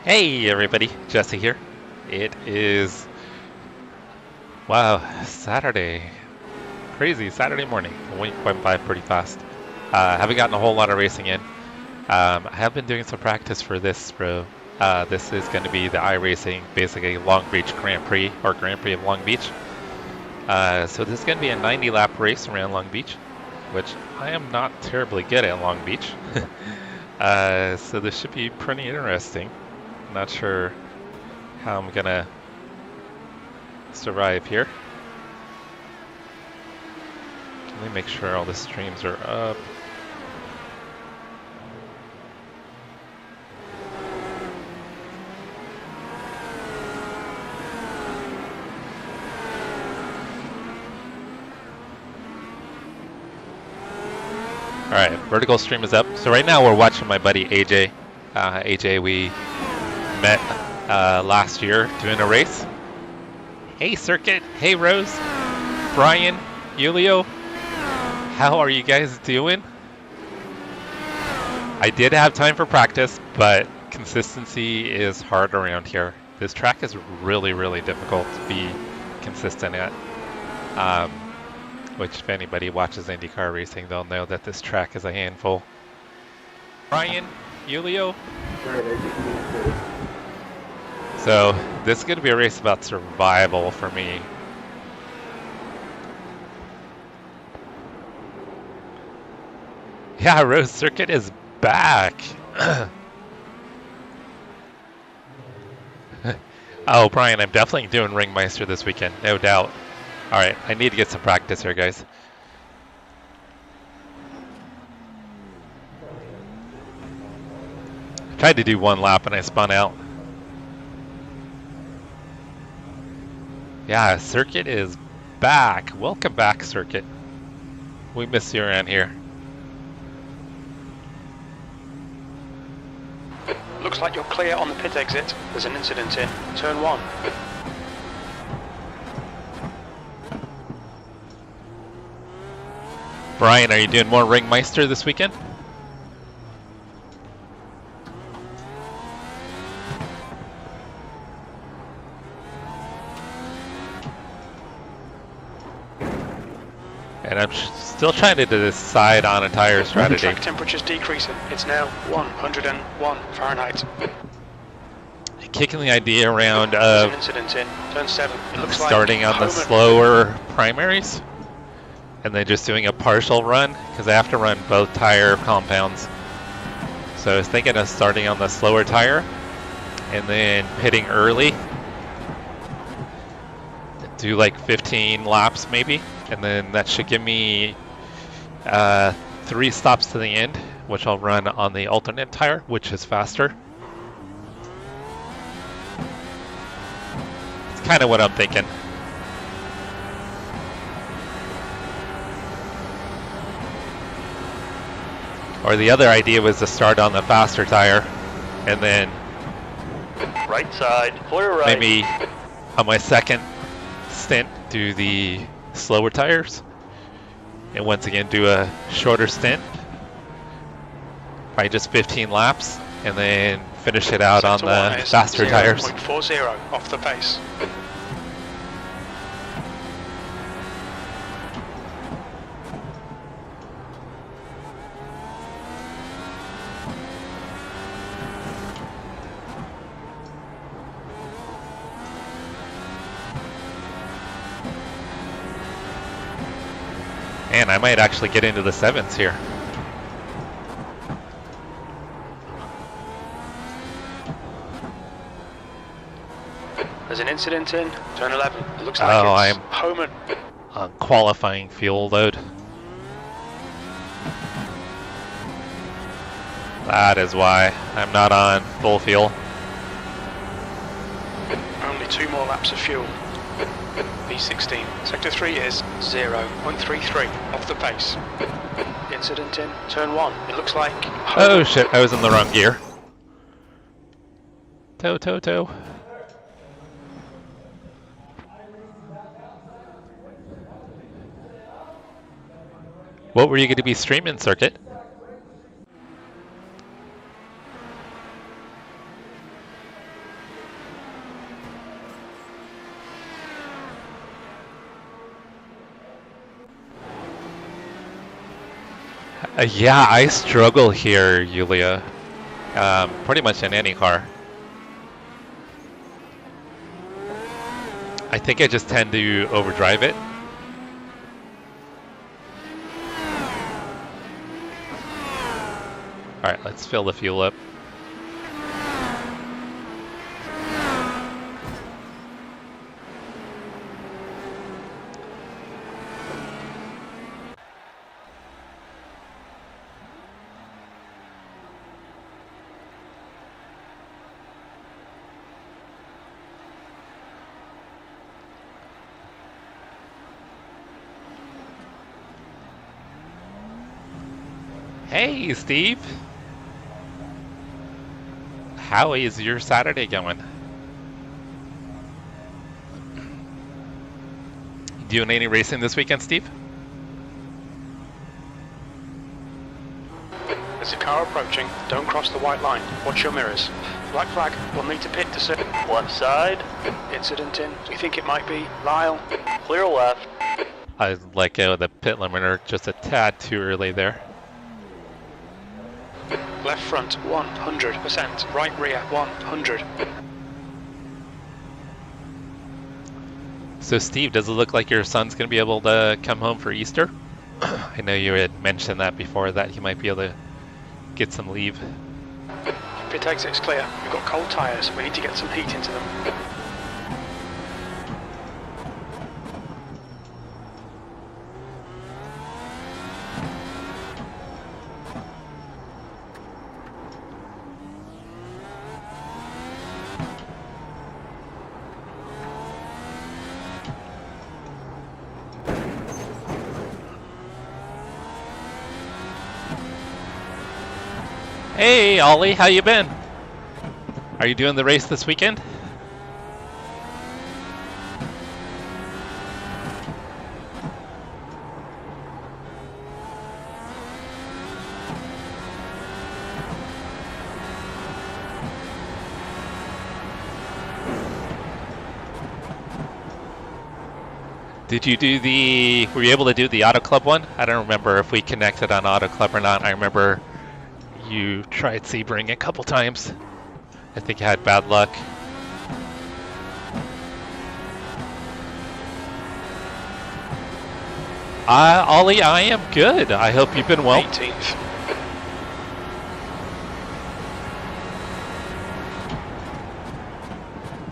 Hey everybody, Jesse here. It is, wow, Saturday. Crazy Saturday morning. The week went by pretty fast. Haven't gotten a whole lot of racing in. I have been doing some practice for this, bro. This is going to be the iRacing, basically Long Beach Grand Prix, or Grand Prix of Long Beach. So this is going to be a 90 lap race around Long Beach, which I am not terribly good at Long Beach. So this should be pretty interesting. Not sure how I'm gonna survive here. Let me make sure all the streams are up. Alright, vertical stream is up. So right now we're watching my buddy AJ. AJ, we met last year doing a race. Hey Circuit, hey Rose, Brian, Julio, how are you guys doing? I did have time for practice, but consistency is hard around here. This track is really, really difficult to be consistent at. Which if anybody watches IndyCar racing, they'll know that this track is a handful. Brian, Julio. So this is going to be a race about survival for me. Yeah, Rose Circuit is back. Oh, Brian, I'm definitely doing Ringmeister this weekend, no doubt. All right, I need to get some practice here, guys. I tried to do one lap and I spun out. Yeah, Circuit is back. Welcome back, Circuit. We miss you around here. Looks like you're clear on the pit exit. There's an incident in turn 1. Brian, are you doing more Ringmeister this weekend? And I'm still trying to decide on a tire strategy. The track temperature's decreasing. It's now 101 Fahrenheit. Kicking the idea around of an incident in turn 7. It looks starting like on the slower primaries and then just doing a partial run because I have to run both tire compounds. So I was thinking of starting on the slower tire and then pitting early. Do like 15 laps maybe, and then that should give me 3 stops to the end, which I'll run on the alternate tire, which is faster. It's kind of what I'm thinking. Or the other idea was to start on the faster tire, and then right side, clear right. Maybe on my second stint do the slower tires, and once again do a shorter stint, probably just 15 laps, and then finish it out on the faster tires. 0.40 off the pace. And I might actually get into the 7s here. There's an incident in turn 11. It looks like I'm Homan on qualifying fuel load. That is why I'm not on full fuel. Only 2 more laps of fuel. B16. Sector 3 is 0.33 off the pace. Incident in turn 1. It looks like Oh shit, I was in the wrong gear. Toe. What were you going to be streaming, Circuit? Yeah, I struggle here, Yulia. Pretty much in any car. I think I just tend to overdrive it. Alright, let's fill the fuel up. Hey, Steve! How is your Saturday going? Doing any racing this weekend, Steve? There's a car approaching. Don't cross the white line. Watch your mirrors. Black flag. We'll need to pit to sit. Left side. Incident in. We think it might be Lyle. Clear left. I let go of the pit limiter just a tad too early there. Left front 100%. Right rear 100. So Steve, does it look like your son's going to be able to come home for Easter? I know you had mentioned that before, that he might be able to get some leave. Pit exit's clear. We've got cold tyres. We need to get some heat into them. Hey, Ollie, how you been? Are you doing the race this weekend? Did you do the, were you able to do the Auto Club one? I don't remember if we connected on Auto Club or not. I remember you tried Sebring a couple times. I think you had bad luck. Ollie, I am good. I hope you've been well. 18th.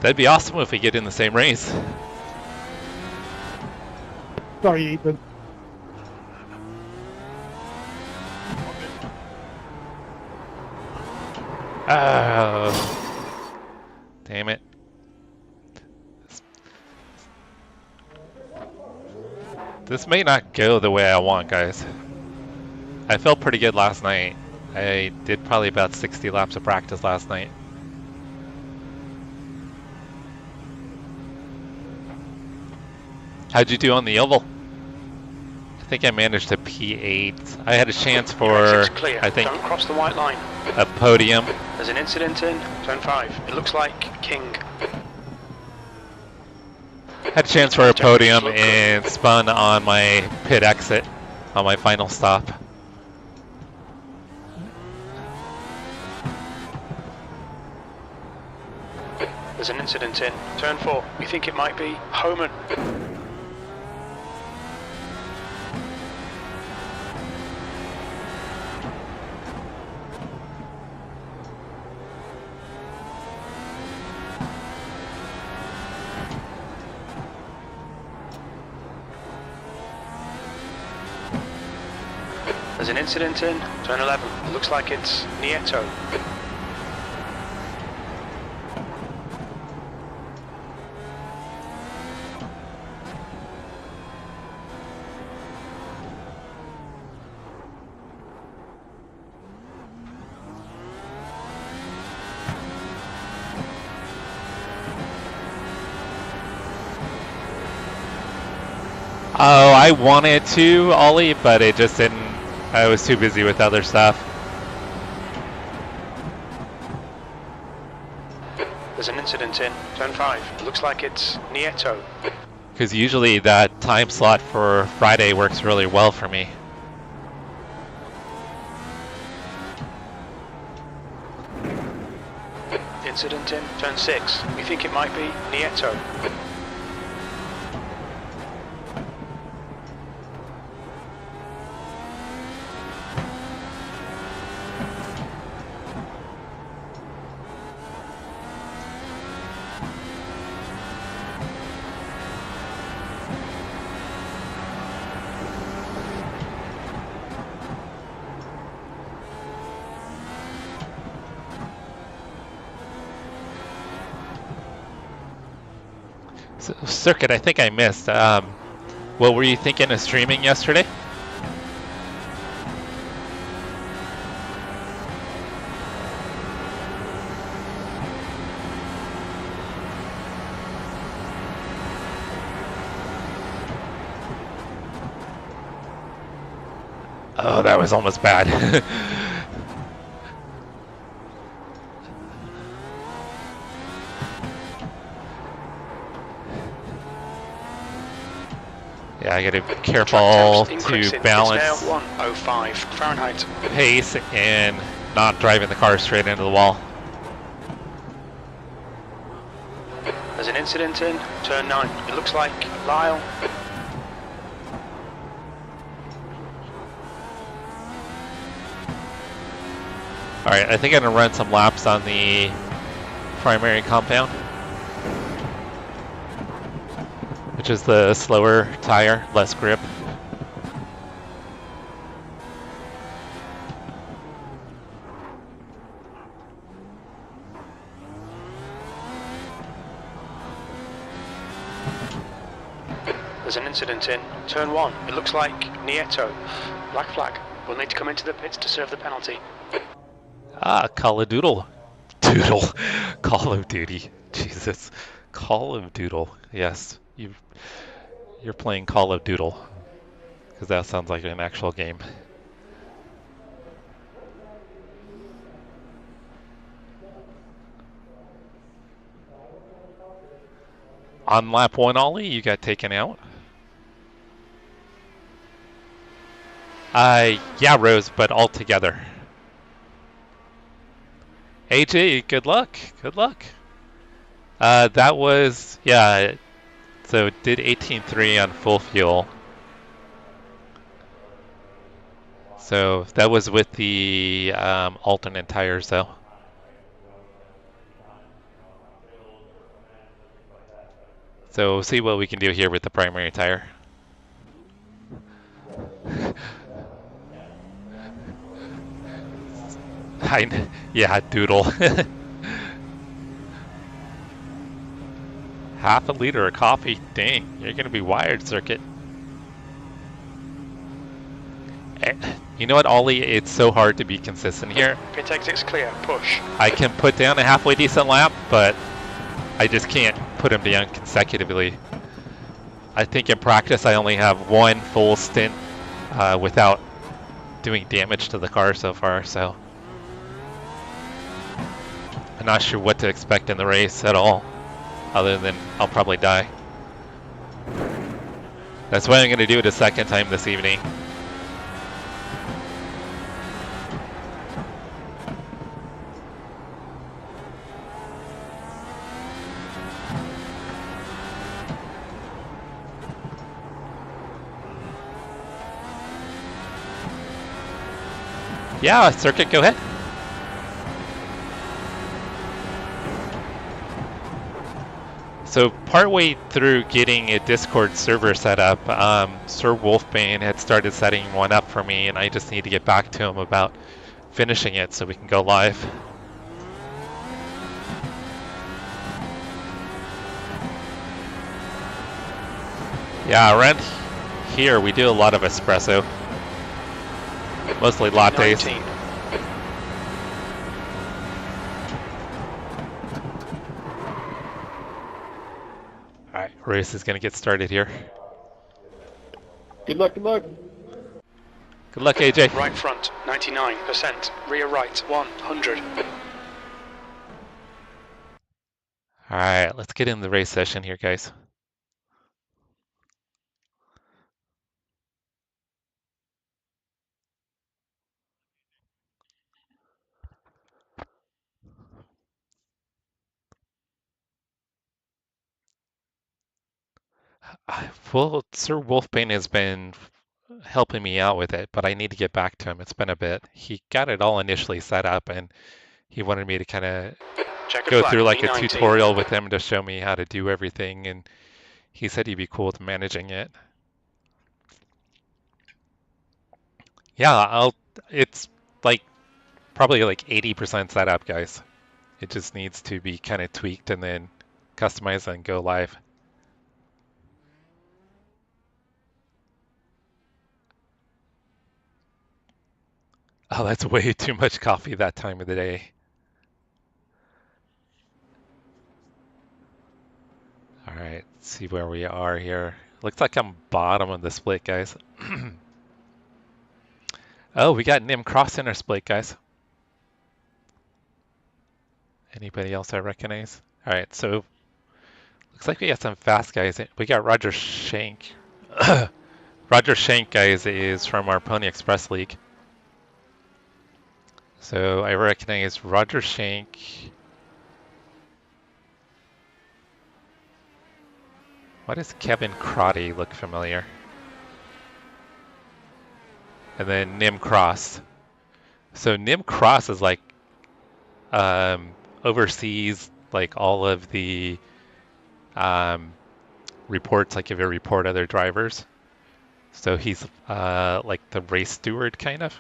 That'd be awesome if we get in the same race. Sorry, Ethan. Oh, damn it. This may not go the way I want, guys. I felt pretty good last night. I did probably about 60 laps of practice last night. How'd you do on the oval? I think I managed to P8. I had a chance for, I think, don't cross the white line. A podium. There's an incident in turn 5. It looks like King. Had a chance for a podium and spun on my pit exit on my final stop. There's an incident in turn 4. We think it might be Homan. There's an incident in turn 11. It looks like it's Nieto. Oh, I wanted to, Ollie, but it just didn't. I was too busy with other stuff. There's an incident in turn 5. It looks like it's Nieto. Because usually that time slot for Friday works really well for me. Incident in turn 6. We think it might be Nieto. So, Circuit, I think I missed. What were you thinking of streaming yesterday? Oh, that was almost bad. Yeah, I gotta be careful to balance now 105 Fahrenheit. pace and not driving the car straight into the wall. There's an incident in turn 9. It looks like Lyle. Alright, I think I'm gonna run some laps on the primary compound, which is the slower tire, less grip. There's an incident in turn 1. It looks like Nieto. Black flag. We'll need to come into the pits to serve the penalty. Ah, Call of Doodle. Doodle. Call of Duty. Jesus. Call of Doodle. Yes, you're playing Call of Doodle, because that sounds like an actual game. On lap 1, Ollie, you got taken out. Yeah, Rose, but all together. AJ, good luck. Good luck. That was, yeah, so did 18.3 on full fuel. So that was with the alternate tires, though. So we'll see what we can do here with the primary tire. Yeah, Doodle. Half a liter of coffee. Dang, you're gonna be wired, Circuit. You know what, Ollie? It's so hard to be consistent here. Pit exit's clear. Push. I can put down a halfway decent lap, but I just can't put them down consecutively. I think in practice I only have one full stint without doing damage to the car so far, so I'm not sure what to expect in the race at all, other than I'll probably die. That's why I'm going to do it a second time this evening. Yeah, Circuit, go ahead. So partway through getting a Discord server set up, Sir Wolfbane had started setting one up for me, and I just need to get back to him about finishing it so we can go live. Yeah, around here we do a lot of espresso. Mostly lattes. 19. Alright, race is gonna get started here. Good luck, good luck. Good luck, AJ. Right front, 99%. Rear right, 100. Alright, let's get in the race session here, guys. Well, Sir Wolfbane has been helping me out with it, but I need to get back to him. It's been a bit. He got it all initially set up, and he wanted me to kind of Checkered go flag, through like a P19. tutorial with him to show me how to do everything, and he said he'd be cool with managing it. Yeah, it's like probably like 80% set up, guys. It just needs to be kind of tweaked and then customized and go live. Oh, that's way too much coffee that time of the day. All right, let's see where we are here. Looks like I'm bottom of the split, guys. Oh, we got Nim Cross in our split, guys. Anybody else I recognize? All right, so looks like we got some fast guys. We got Roger Shank. Roger Shank, guys, is from our Pony Express League. So I recognize Roger Shank. Why does Kevin Crotty look familiar? And then Nim Cross. So Nim Cross is like oversees like all of the reports, like if you report other drivers. So he's like the race steward kind of.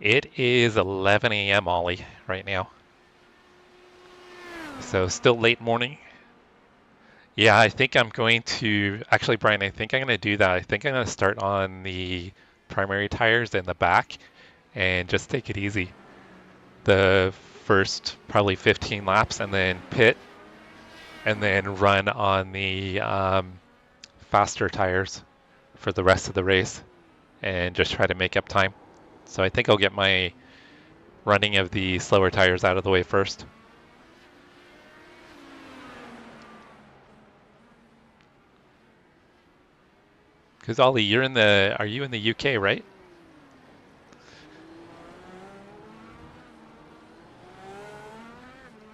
It is 11 a.m. Ollie right now. So still late morning. Yeah, I think I'm going to, actually, Brian, I think I'm going to do that. I think I'm going to start on the primary tires in the back and just take it easy. The first probably 15 laps and then pit and then run on the faster tires for the rest of the race and just try to make up time. So I think I'll get my running of the slower tires out of the way first. Because Ollie, are you in the UK, right?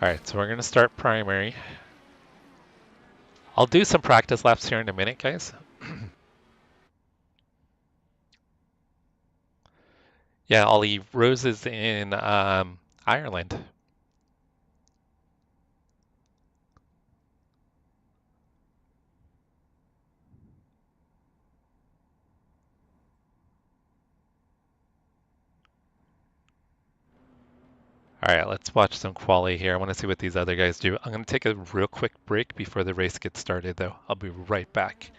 All right, so we're gonna start primary. I'll do some practice laps here in a minute, guys. Yeah, Ollie, Rose is in Ireland. All right, let's watch some quali here. I want to see what these other guys do. I'm going to take a real quick break before the race gets started, though. I'll be right back.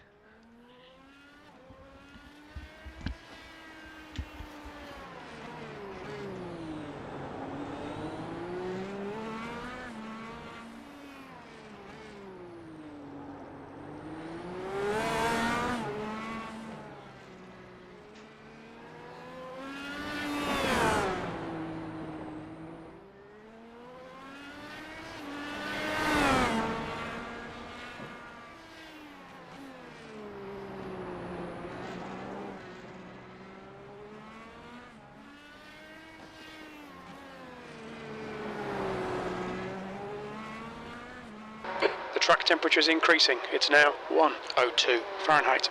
The track temperature is increasing. It's now 102 Fahrenheit.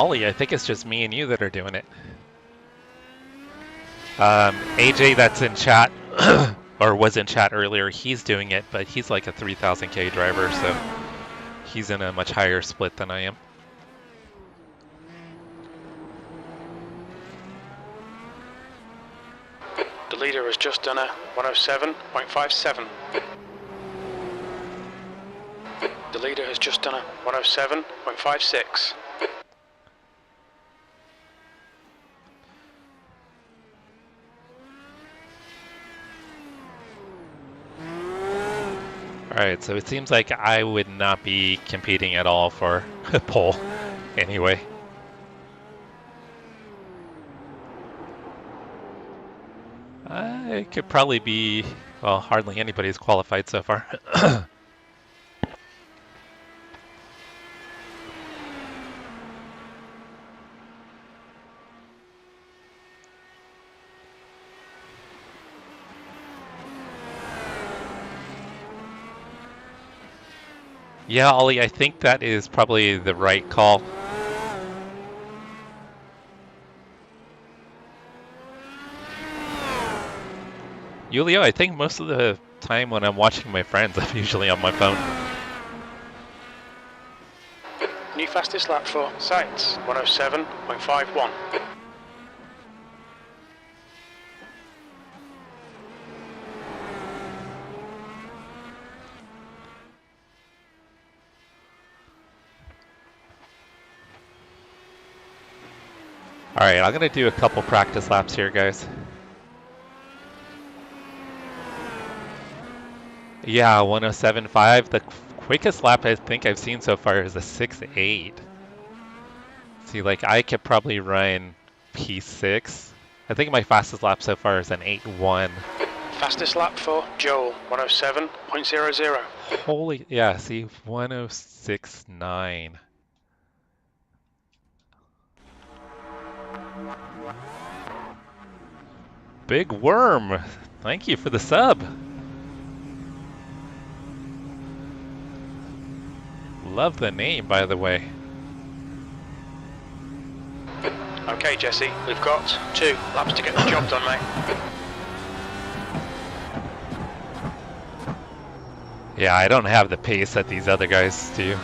Ollie, I think it's just me and you that are doing it. AJ that's in chat, or was in chat earlier, he's doing it, but he's like a 3000K driver, so he's in a much higher split than I am. The leader has just done a 107.57. The leader has just done a 107.56. Alright, so it seems like I would not be competing at all for a pole anyway. I could probably be, well, hardly anybody's qualified so far. Yeah, Ollie, I think that is probably the right call. Julio, I think most of the time when I'm watching my friends, I'm usually on my phone. New fastest lap for Sainz, 107.51. Alright, I'm going to do a couple practice laps here, guys. Yeah, 107.5. The quickest lap I think I've seen so far is a 6.8. See, like, I could probably run P6. I think my fastest lap so far is an 8.1. Fastest lap for Joel, 107.00. Holy, yeah, see, 106.9. Big Worm, thank you for the sub. Love the name, by the way. Okay, Jesse, we've got 2 laps to get the job done, mate. Yeah, I don't have the pace that these other guys do.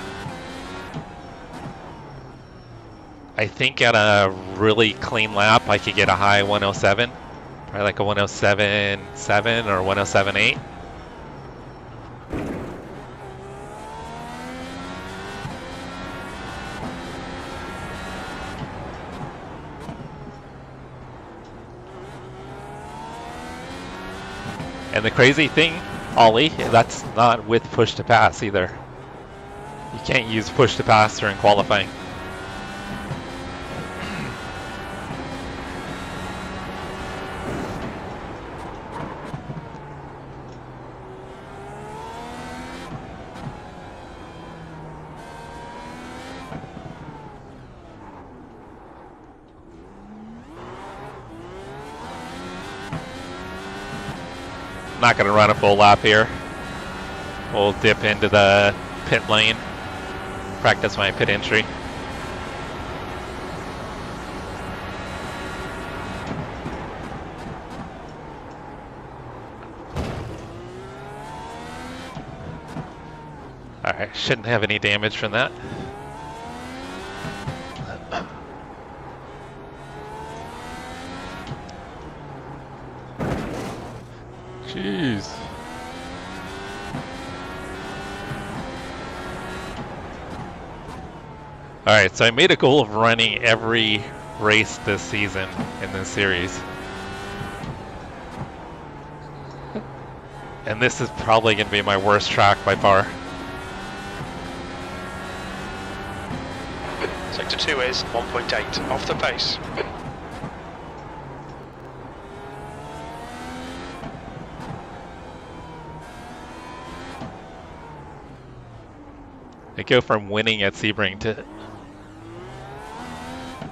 I think at a really clean lap, I could get a high 107. Probably like a 107.7 or 107.8. And the crazy thing, Ollie, that's not with push to pass either. You can't use push to pass during qualifying. Not going to run a full lap here. We'll dip into the pit lane, practice my pit entry. Alright, shouldn't have any damage from that. Jeez. Alright, so I made a goal of running every race this season in this series. And this is probably going to be my worst track by far. Sector 2 is 1.8, off the pace. I go from winning at Sebring to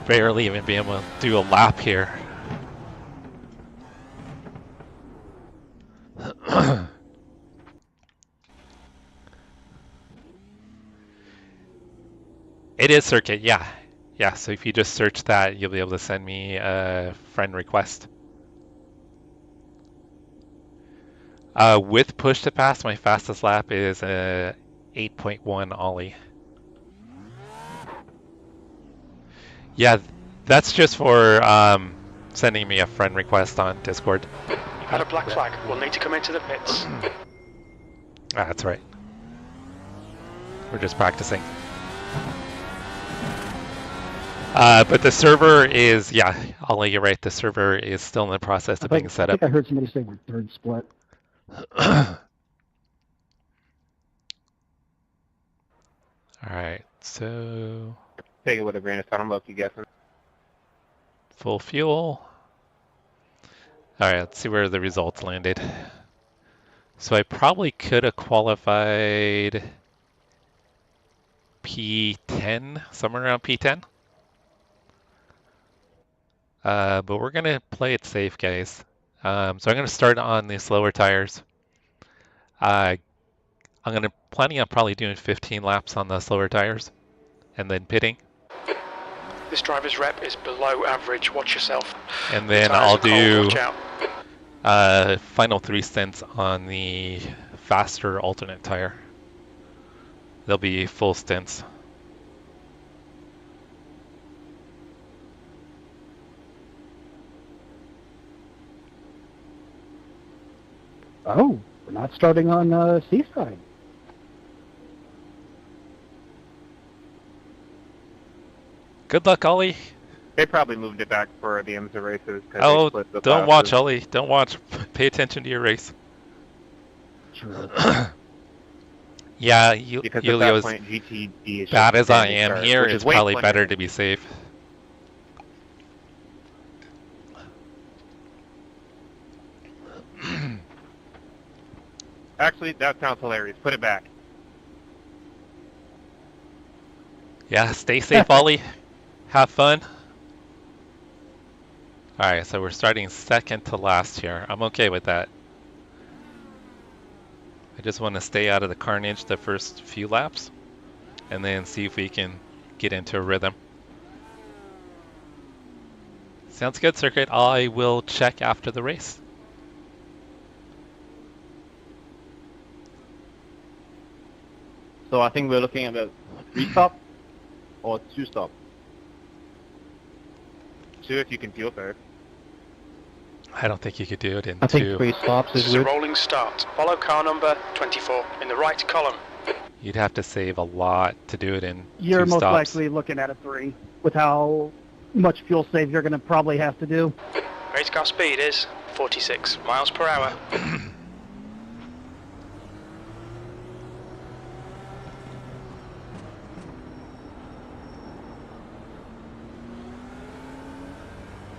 barely even being able to do a lap here. It is circuit, yeah. Yeah, so if you just search that, you'll be able to send me a friend request. With push to pass, my fastest lap is a 8.1 ollie. Yeah, that's just for sending me a friend request on Discord. You've had a black flag. We'll need to come into the pits. That's right. We're just practicing. But the server is, yeah, Ollie, you're right. The server is still in the process of being set I up. think I heard somebody say we're third split. All right, so Take it with a grain of salt. I'm lucky guessing. full fuel. All right, let's see where the results landed. So I probably could have qualified P10, somewhere around P10. But we're gonna play it safe, guys. So I'm gonna start on the slower tires. I'm planning on probably doing 15 laps on the slower tires, and then pitting. This driver's rep is below average. Watch yourself. And then The tyres I'll are cold, do watch out. final 3 stints on the faster alternate tire. They'll be full stints. Oh, we're not starting on Seaside. Good luck, Ollie. They probably moved it back for the IMSA races. Oh, they split the don't watch, classes. Ollie. Don't watch. Pay attention to your race. True. Yeah, Because at Julio, that as point, GTD is bad just as I IndyCar, am here, which is it's way probably funnier better than- to be safe. Actually, that sounds hilarious. Put it back. Yeah, stay safe, Ollie. Have fun. Alright, so we're starting second to last here. I'm okay with that. I just want to stay out of the carnage the first few laps, and then see if we can get into a rhythm. Sounds good, Circuit. I will check after the race. So I think we're looking at a 3-stop or 2-stop. 2 if you can fuel first. I don't think you could do it in I think 2. 3 stops This is is a good. rolling start. Follow car number 24 in the right column. You'd have to save a lot to do it in You're 2 most stops. likely looking at a 3 with how much fuel save you're going to probably have to do. Race car speed is 46 miles per hour.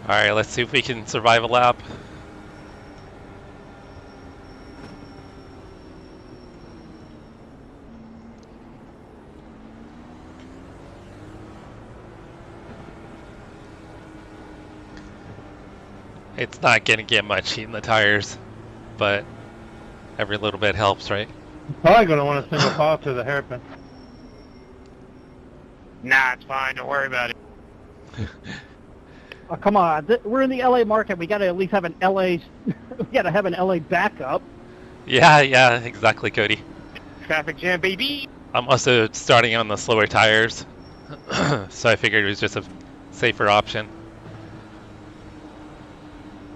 Alright, let's see if we can survive a lap. It's not gonna get much heat in the tires, but every little bit helps, right? Probably going to want a single file to the hairpin. Nah, it's fine. Don't worry about it. Oh, come on, we're in the LA market. We got to at least have an LA. We got to have an LA backup. Yeah, exactly, Cody. Traffic jam, baby. I'm also starting on the slower tires, so I figured it was just a safer option.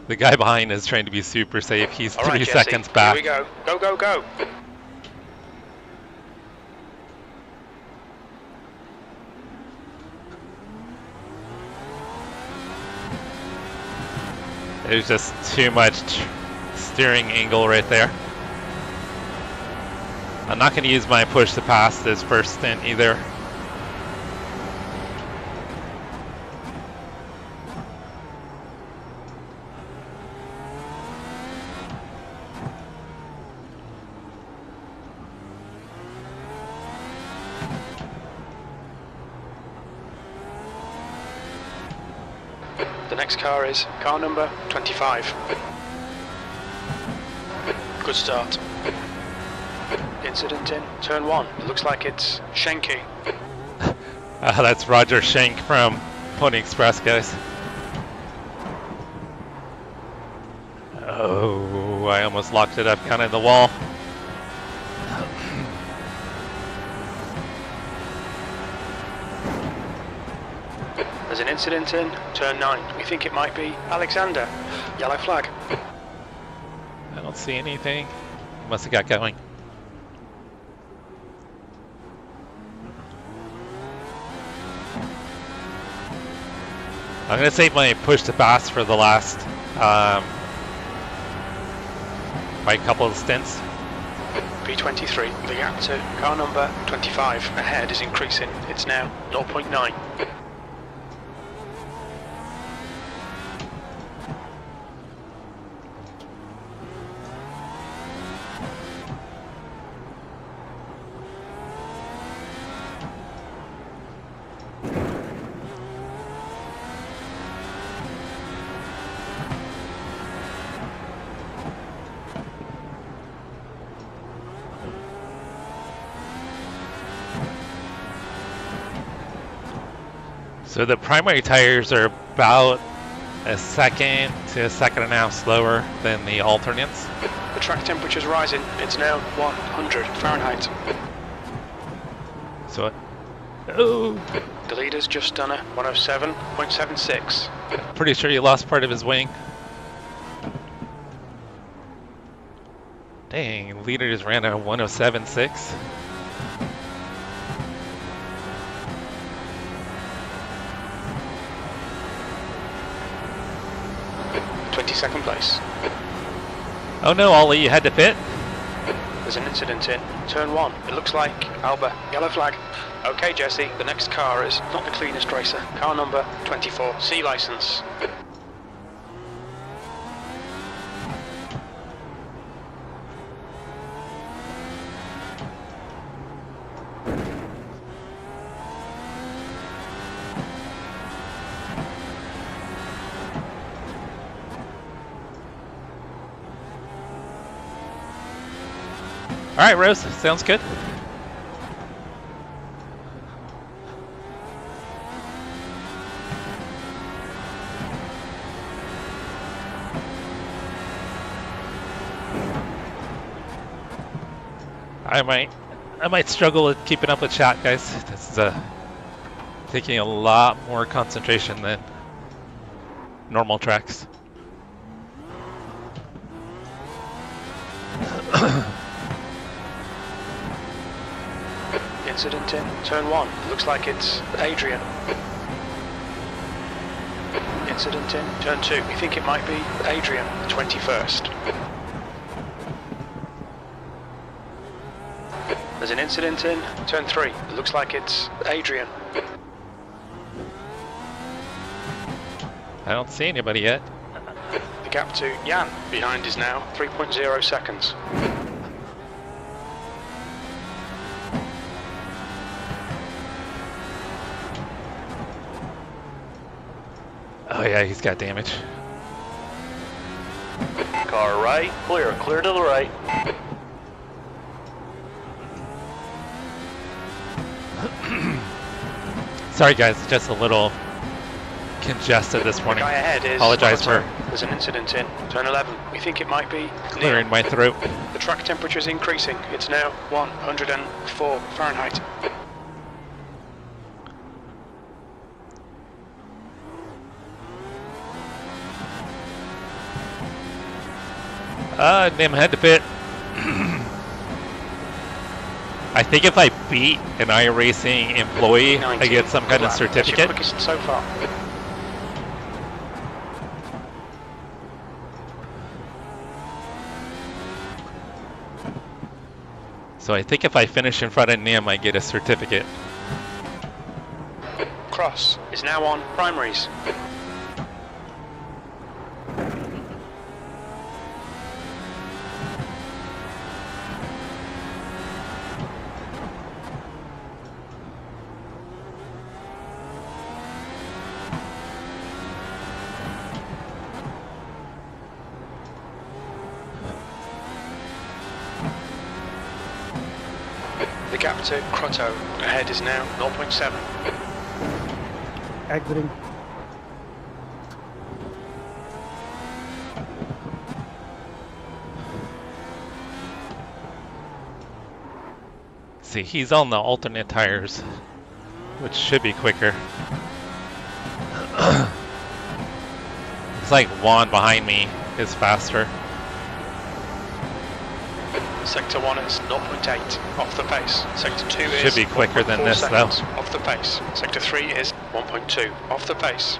The guy behind is trying to be super safe. He's All right, 3 Jesse, seconds back. Here we go. Go, go, go. There's just too much steering angle right there. I'm not going to use my push to pass this first stint either. The next car is car number 25. Good start. Incident in turn 1. It looks like it's Shenki. That's Roger Schenk from Pony Express, guys. Oh, I almost locked it up kind of the wall. There's an incident in turn 9. We think it might be Alexander. Yellow flag. I don't see anything. Must have got going. I'm gonna save my push to pass for the last by a couple of stints. P23, the gap to car number 25 ahead is increasing. It's now 0.9. So the primary tires are about a second to a second and a half slower than the alternates. The track temperature's rising. It's now 100 Fahrenheit. So, oh, The leader's just done a 107.76. pretty sure he lost part of his wing. Dang, leader just ran a 107.6. Second place. Oh no, Ollie, you had to pit? There's an incident in turn 1. It looks like Alba. Yellow flag. Okay, Jesse, the next car is not the cleanest racer. Car number 24. C license. All right, Rose, sounds good. I might struggle with keeping up with chat, guys. This is taking a lot more concentration than normal tracks. Incident in turn 1. Looks like it's Adrian. Incident in turn 2. We think it might be Adrian, 21st. There's an incident in turn 3. It looks like it's Adrian. I don't see anybody yet. The gap to Jan behind is now 3.0 seconds. Oh yeah, he's got damage. Car right, clear to the right. Sorry guys, just a little congested this The morning. guy ahead is Apologize for There's an incident in turn 11. We think it might be clearing my throat. The track temperature is increasing. It's now 104 Fahrenheit. Damn, I had to pit. I think if I beat an iRacing employee, I get some kind of That's your certificate. quickest so far. So I think if I finish in front of Nim, I get a certificate. Cross is now on primaries. The gap to Crotto ahead is now 0.7. exiting. See, he's on the alternate tires, which should be quicker. It's like Juan behind me is faster. Sector 1 is 0.8 off the pace. Sector 2 is Should be quicker than 1.4 this, though. seconds off the pace. Sector 3 is 1.2 off the pace.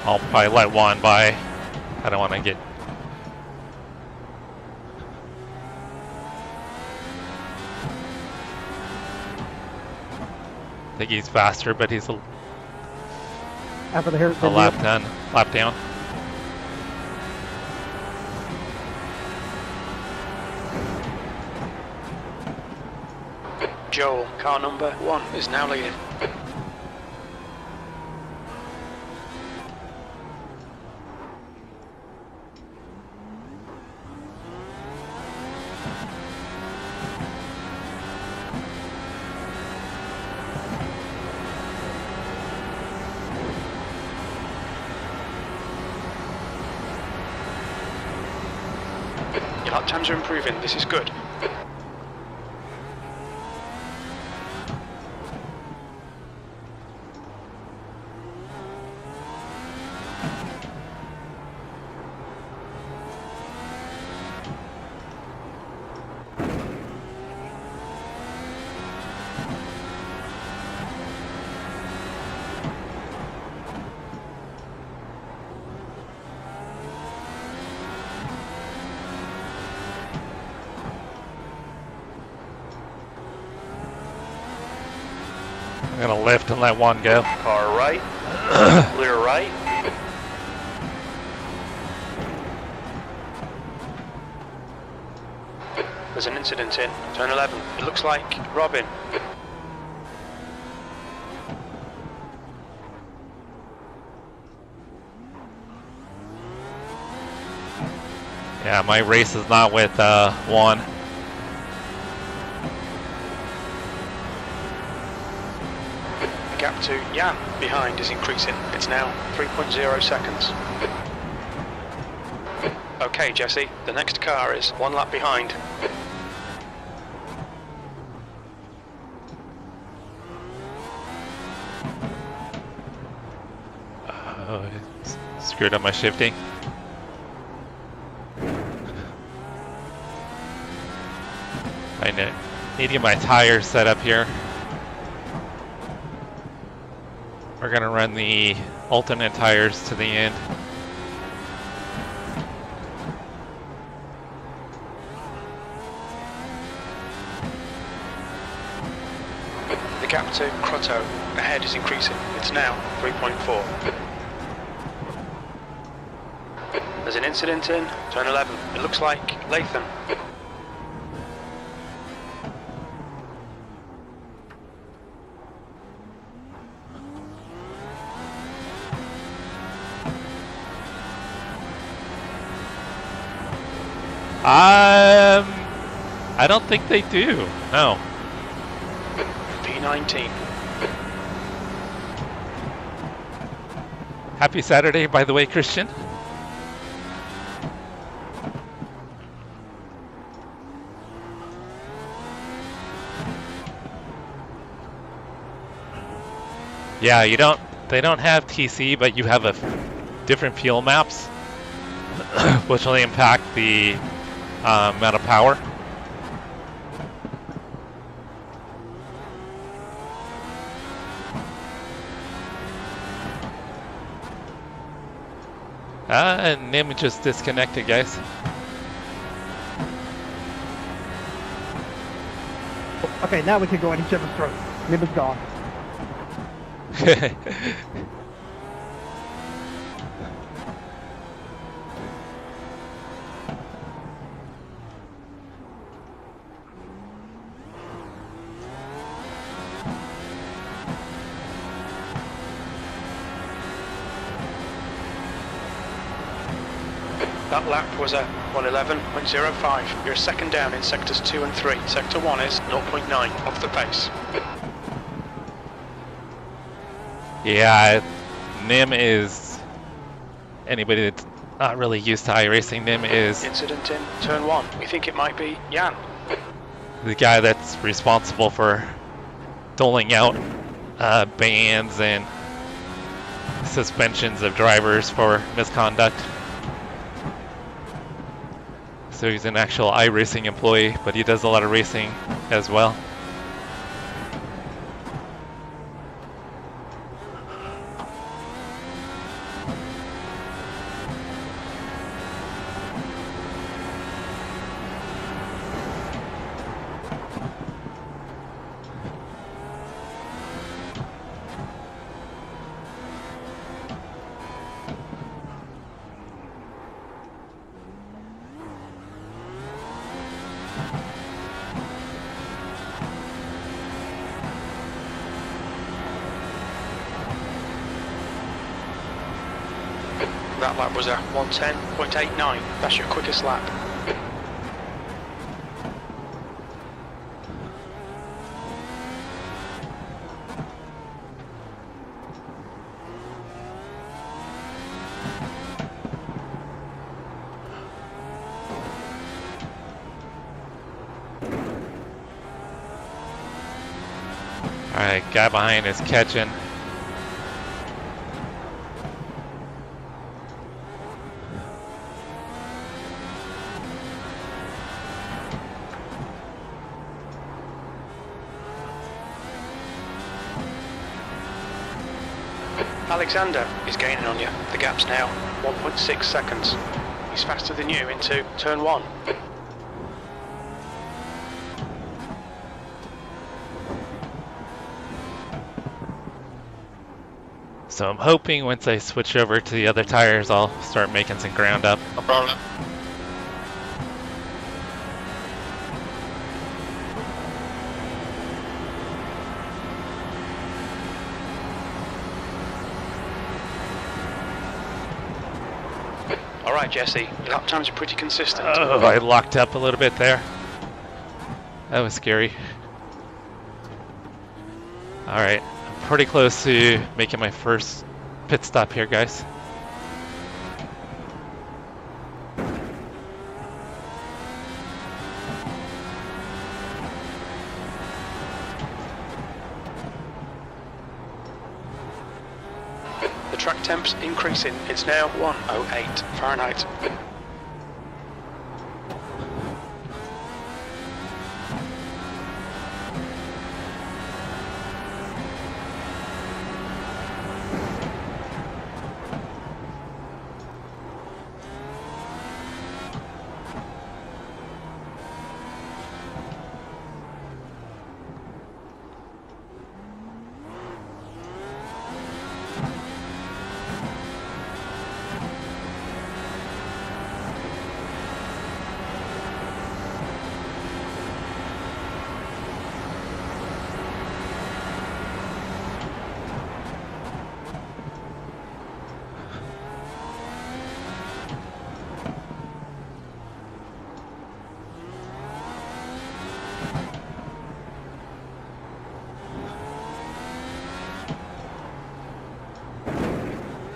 I'll probably let Juan by. I don't want to get. I think he's faster, but he's After the hair. a lap down. Joel, car number 1 is now leading. Your lap times are improving, this is good. I'm gonna lift and let Juan go. Car right. Clear right. There's an incident in turn 11. It looks like Robin. Yeah, my race is not with Juan. The gap to Jan behind is increasing. It's now 3.0 seconds. Okay, Jesse, the next car is 1 lap behind. Oh, it screwed up my shifting. I need to get my tires set up here. We're gonna run the alternate tires to the end. The gap to Crotto ahead is increasing. It's now 3.4. There's an incident in turn 11. It looks like Latham. I don't think they do. No. P19. Happy Saturday, by the way, Christian. Yeah, they don't have TC, but you have different fuel maps, which will impact the amount of power. And Nim just disconnected, guys. Okay, now we can go at each other's throats. Nib is gone. That lap was a 1:11.05. You're a second down in sectors 2 and 3. Sector 1 is 0.9 off the pace. Yeah, NIM is, anybody that's not really used to iRacing, NIM is Incident in turn 1. We think it might be Jan. the guy that's responsible for doling out bans and suspensions of drivers for misconduct. So he's an actual iRacing employee, but he does a lot of racing as well. That lap was a 1:10.89. That's your quickest lap. Alright, guy behind is catching. Alexander is gaining on you. The gap's now 1.6 seconds. He's faster than you into turn 1. So I'm hoping once I switch over to the other tires, I'll start making some ground up. No problem. Alright Jesse, your lap times are pretty consistent. Oh, I locked up a little bit there. That was scary. Alright, I'm pretty close to making my first pit stop here, guys. The track temp's increasing. It's now 108 Fahrenheit.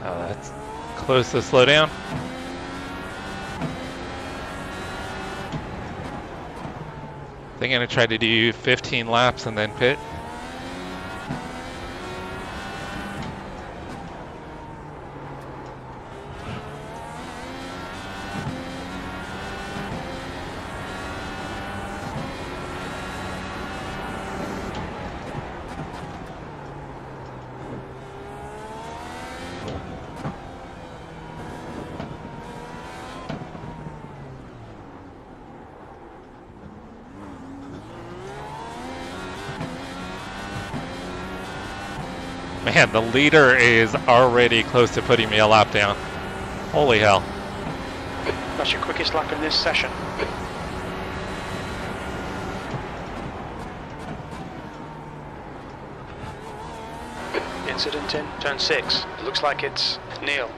Oh, that's close to slow down. I think I'm gonna try to do 15 laps and then pit. Man, the leader is already close to putting me a lap down. Holy hell. That's your quickest lap in this session. Incident in turn 6. It looks like it's Neil.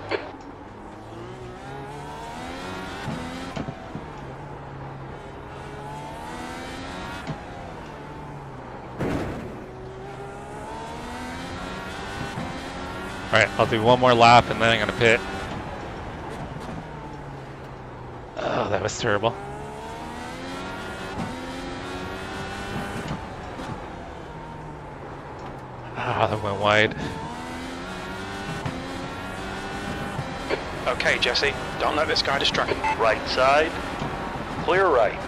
Alright, I'll do one more lap and then I'm gonna pit. Oh, that was terrible. Ah, that went wide. Okay, Jesse, don't let this guy distract you. Right side. Clear right.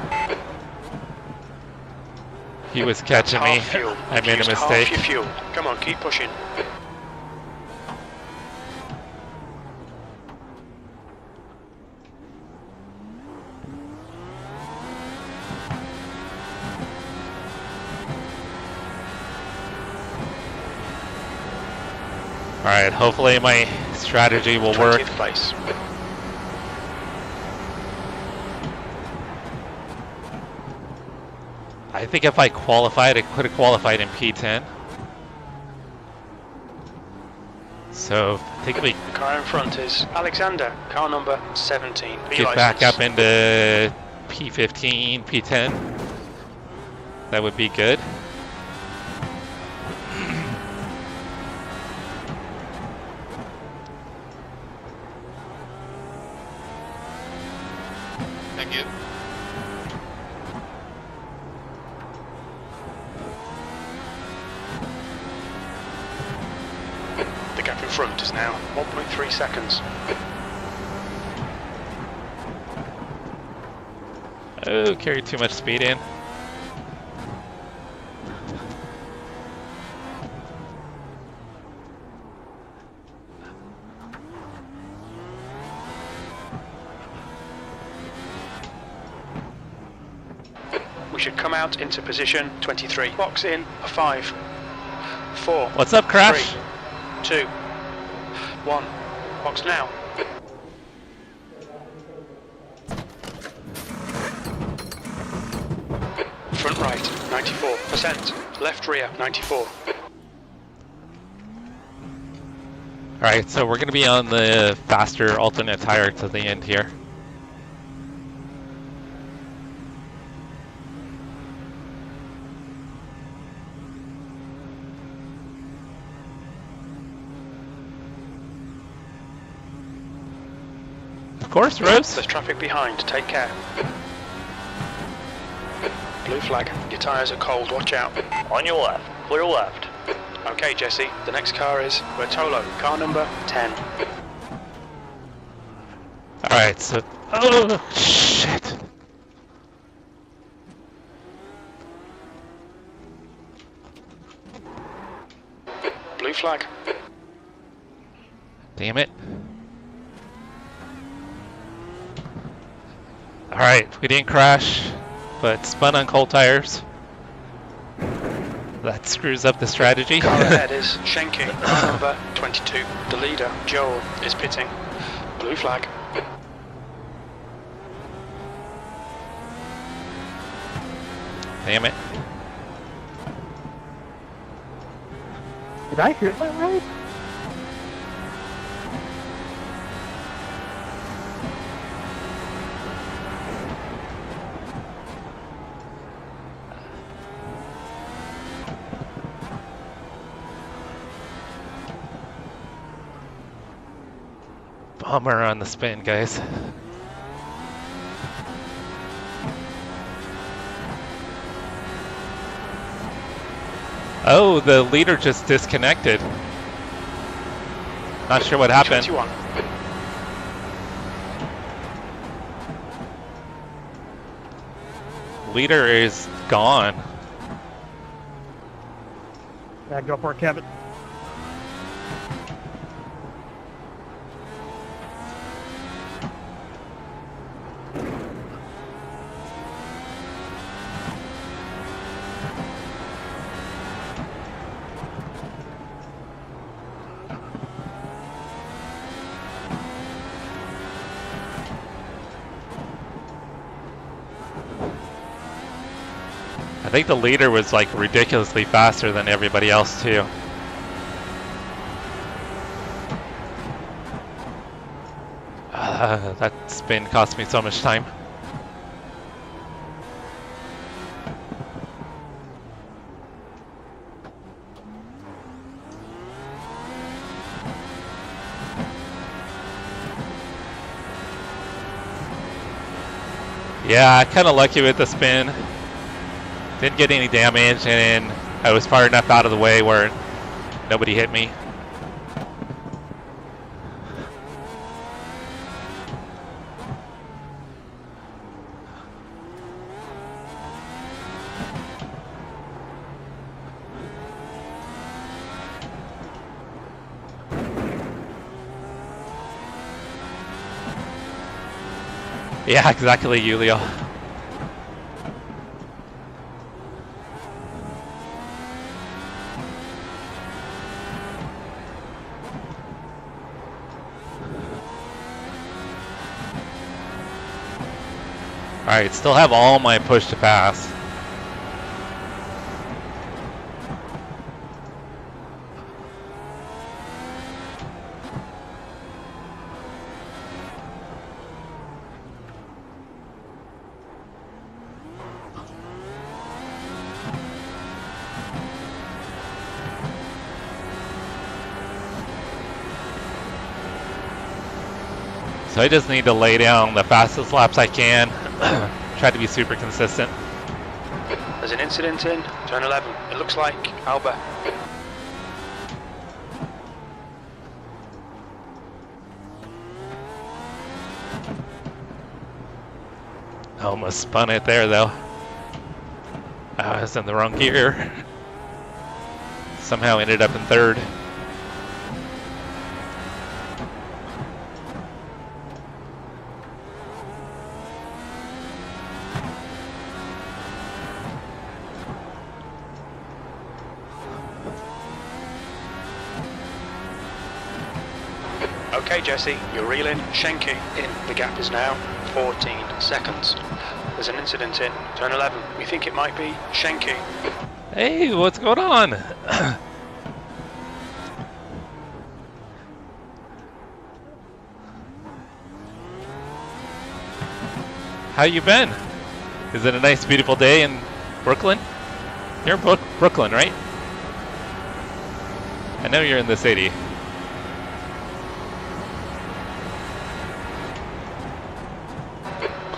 He was catching me. Half fuel. I made a Used mistake. Half your fuel. Come on, keep pushing. Alright, hopefully my strategy will work. 20th place. I think if I qualified, I could have qualified in P10. So I think we The car in front is Alexander, car number 17. get back up into P15, P10. That would be good. Thank you. The gap in front is now 1.3 seconds. Oh, carried too much speed in. We should come out into position 23. Box in a 5, 4. What's up, Crash? 3, 2, 1. Box now. Front right, 94%. Left rear, 94. Alright, so we're going to be on the faster alternate tire to the end here. Of course, Rose. There's traffic behind, take care. Blue flag, your tyres are cold, watch out. On your left. Clear left. Okay, Jesse, the next car is Bertolo, car number 10. Alright, so... Oh, shit. Blue flag. Damn it. Alright, we didn't crash, but spun on cold tires. That screws up the strategy. Car ahead is Schenke, car number 22. The leader, Joel, is pitting. Blue flag. Damn it. Did I hear that right? Bummer on the spin, guys. Oh, the leader just disconnected. Not sure what happened. 21. Leader is gone. Yeah, go for it, Kevin. I think the leader was like ridiculously faster than everybody else too. That spin cost me so much time. Yeah, kind of lucky with the spin. Didn't get any damage, and I was far enough out of the way where nobody hit me. Yeah, exactly, Julio. Alright, still have all my push to pass. So I just need to lay down the fastest laps I can. Try to be super consistent. There's an incident in turn 11. It looks like Alba. Almost spun it there though. I was in the wrong gear. Somehow ended up in third. Okay, Jesse, you're reeling. Schenke in. The gap is now 14 seconds. There's an incident in turn 11. We think it might be Schenke. Hey, what's going on? How you been? Is it a nice, beautiful day in Brooklyn? You're in Brooklyn, right? I know you're in the city.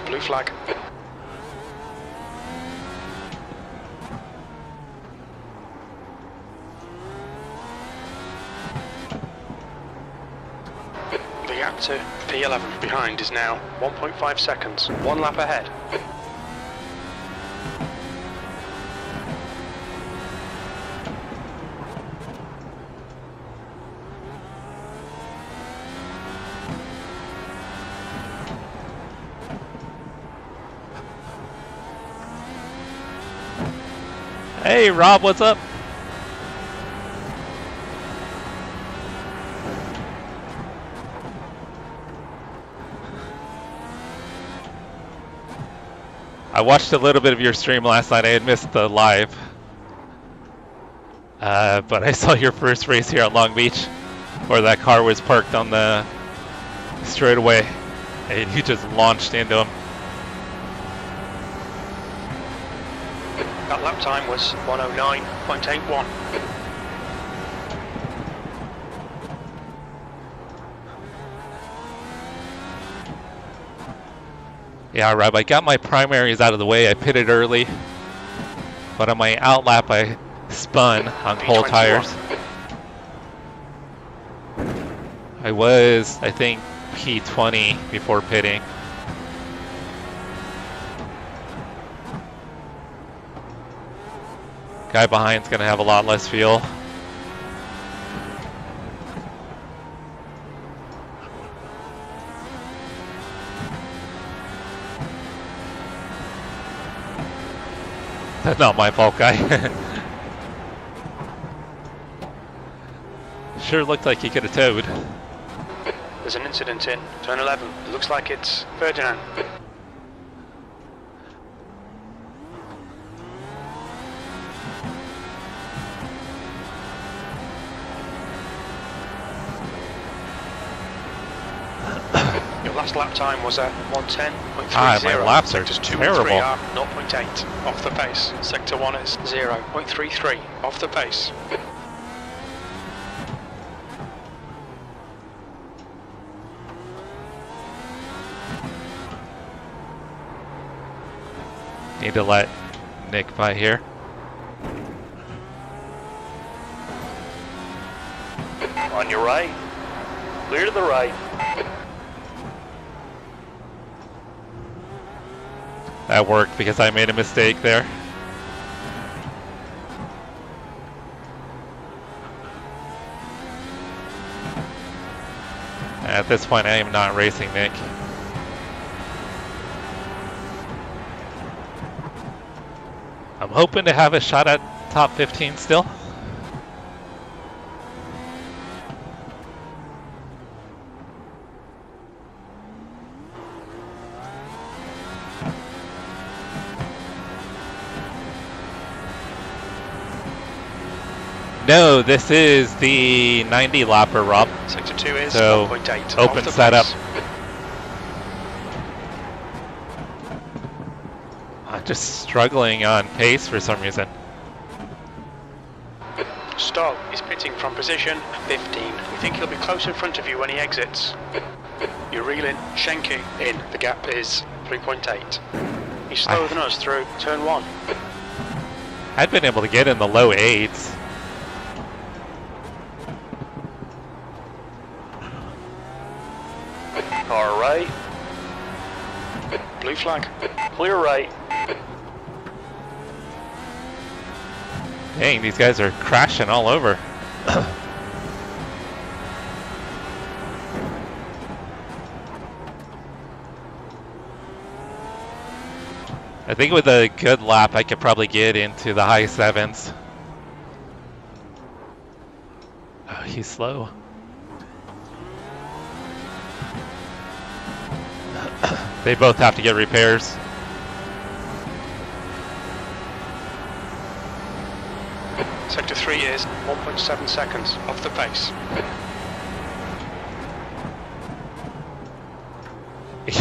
Blue flag. The gap to P11 behind is now 1.5 seconds. One lap ahead. Hey, Rob, what's up? I watched a little bit of your stream last night. I had missed the live. But I saw your first race here at Long Beach, where that car was parked on the straightaway, and you just launched into him. That lap time was 109.81. Yeah, Rob, I got my primaries out of the way. I pitted early, but on my out lap, I spun on cold tires. I was, I think, P20 before pitting. Guy behind's gonna have a lot less fuel. That's not my fault, guy. Sure looked like he could have towed. There's an incident in turn 11. It looks like it's Ferdinand. Your last lap time was at 110.30. Ah, my laps are Sectors 2 terrible. and 3 are 0.8 off the pace. Sector 1 is 0.33 off the pace. Need to let Nick by here. On your right. Clear to the right. That worked because I made a mistake there. At this point, I am not racing Nick. I'm hoping to have a shot at top 15 still. No, this is the 90 lapper, Rob. Sector 2 is So, 1.8. open off the setup. pace. I'm just struggling on pace for some reason. Stoll is pitting from position 15. We think he'll be close in front of you when he exits. You're reeling. Schenke in. The gap is 3.8. He's slower than us through turn 1. I'd been able to get in the low 8s. Car right. Blue flag. Clear right. Dang, these guys are crashing all over. I think with a good lap, I could probably get into the high 7s. Oh, he's slow. They both have to get repairs. Sector 3 is 1.7 seconds off the pace.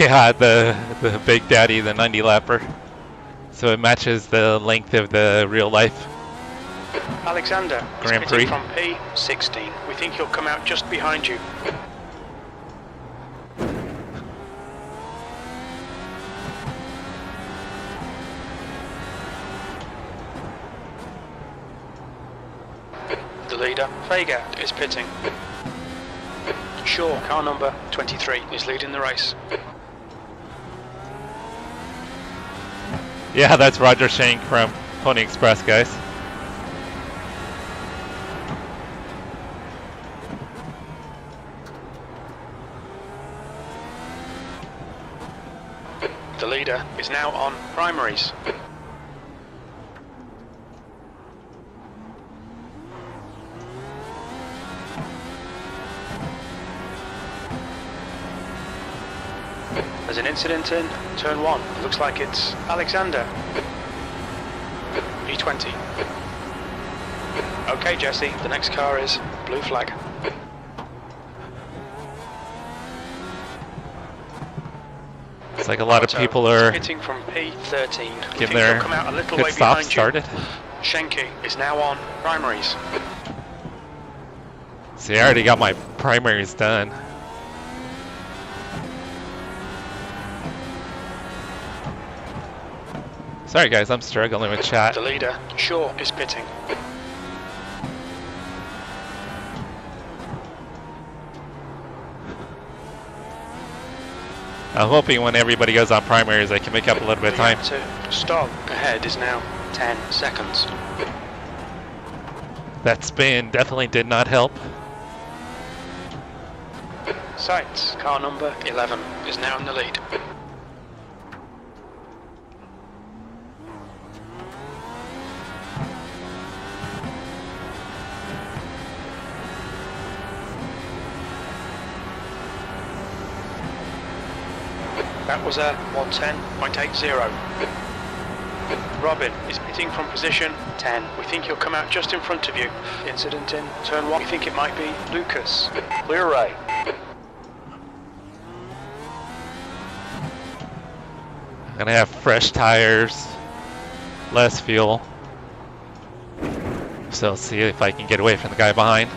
Yeah, the Big Daddy, the 90 lapper. So it matches the length of the real life. Alexander is Grand pitting Prix. from P16. We think he'll come out just behind you. The leader, Fagat, is pitting. Shaw, car number 23, is leading the race. Yeah, that's Roger Shank from Pony Express, guys. The leader is now on primaries. There's an incident in turn 1. It looks like it's Alexander. P20. Okay, Jesse, the next car is blue flag. It's like a lot of Otto people is are pitting from P13. We getting think their he'll come out a little pit way stop behind started. you. Schenke is now on primaries. See, I already got my primaries done. Sorry guys, I'm struggling with chat. The leader, Shaw, is pitting. I'm hoping when everybody goes on primaries I can make up a little bit of time. To stop ahead is now 10 seconds. That spin definitely did not help. Sights, car number 11, is now in the lead. That was a 110.80. Robin is pitting from position 10. We think he'll come out just in front of you. Incident in turn 1. We think it might be Lucas. Clear right. I'm gonna have fresh tires, less fuel. So let's see if I can get away from the guy behind.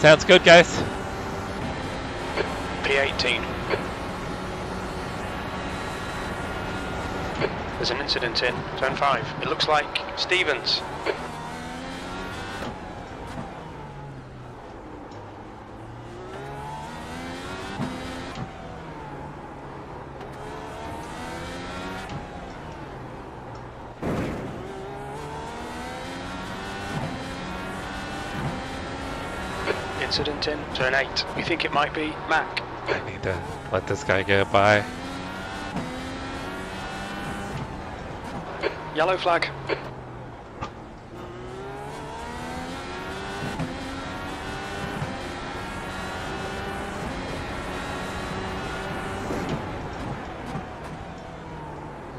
Sounds good, guys. P18. There's an incident in turn 5. It looks like Stevens. Incident in turn 8. We think it might be Mac. I need to let this guy get by. Yellow flag.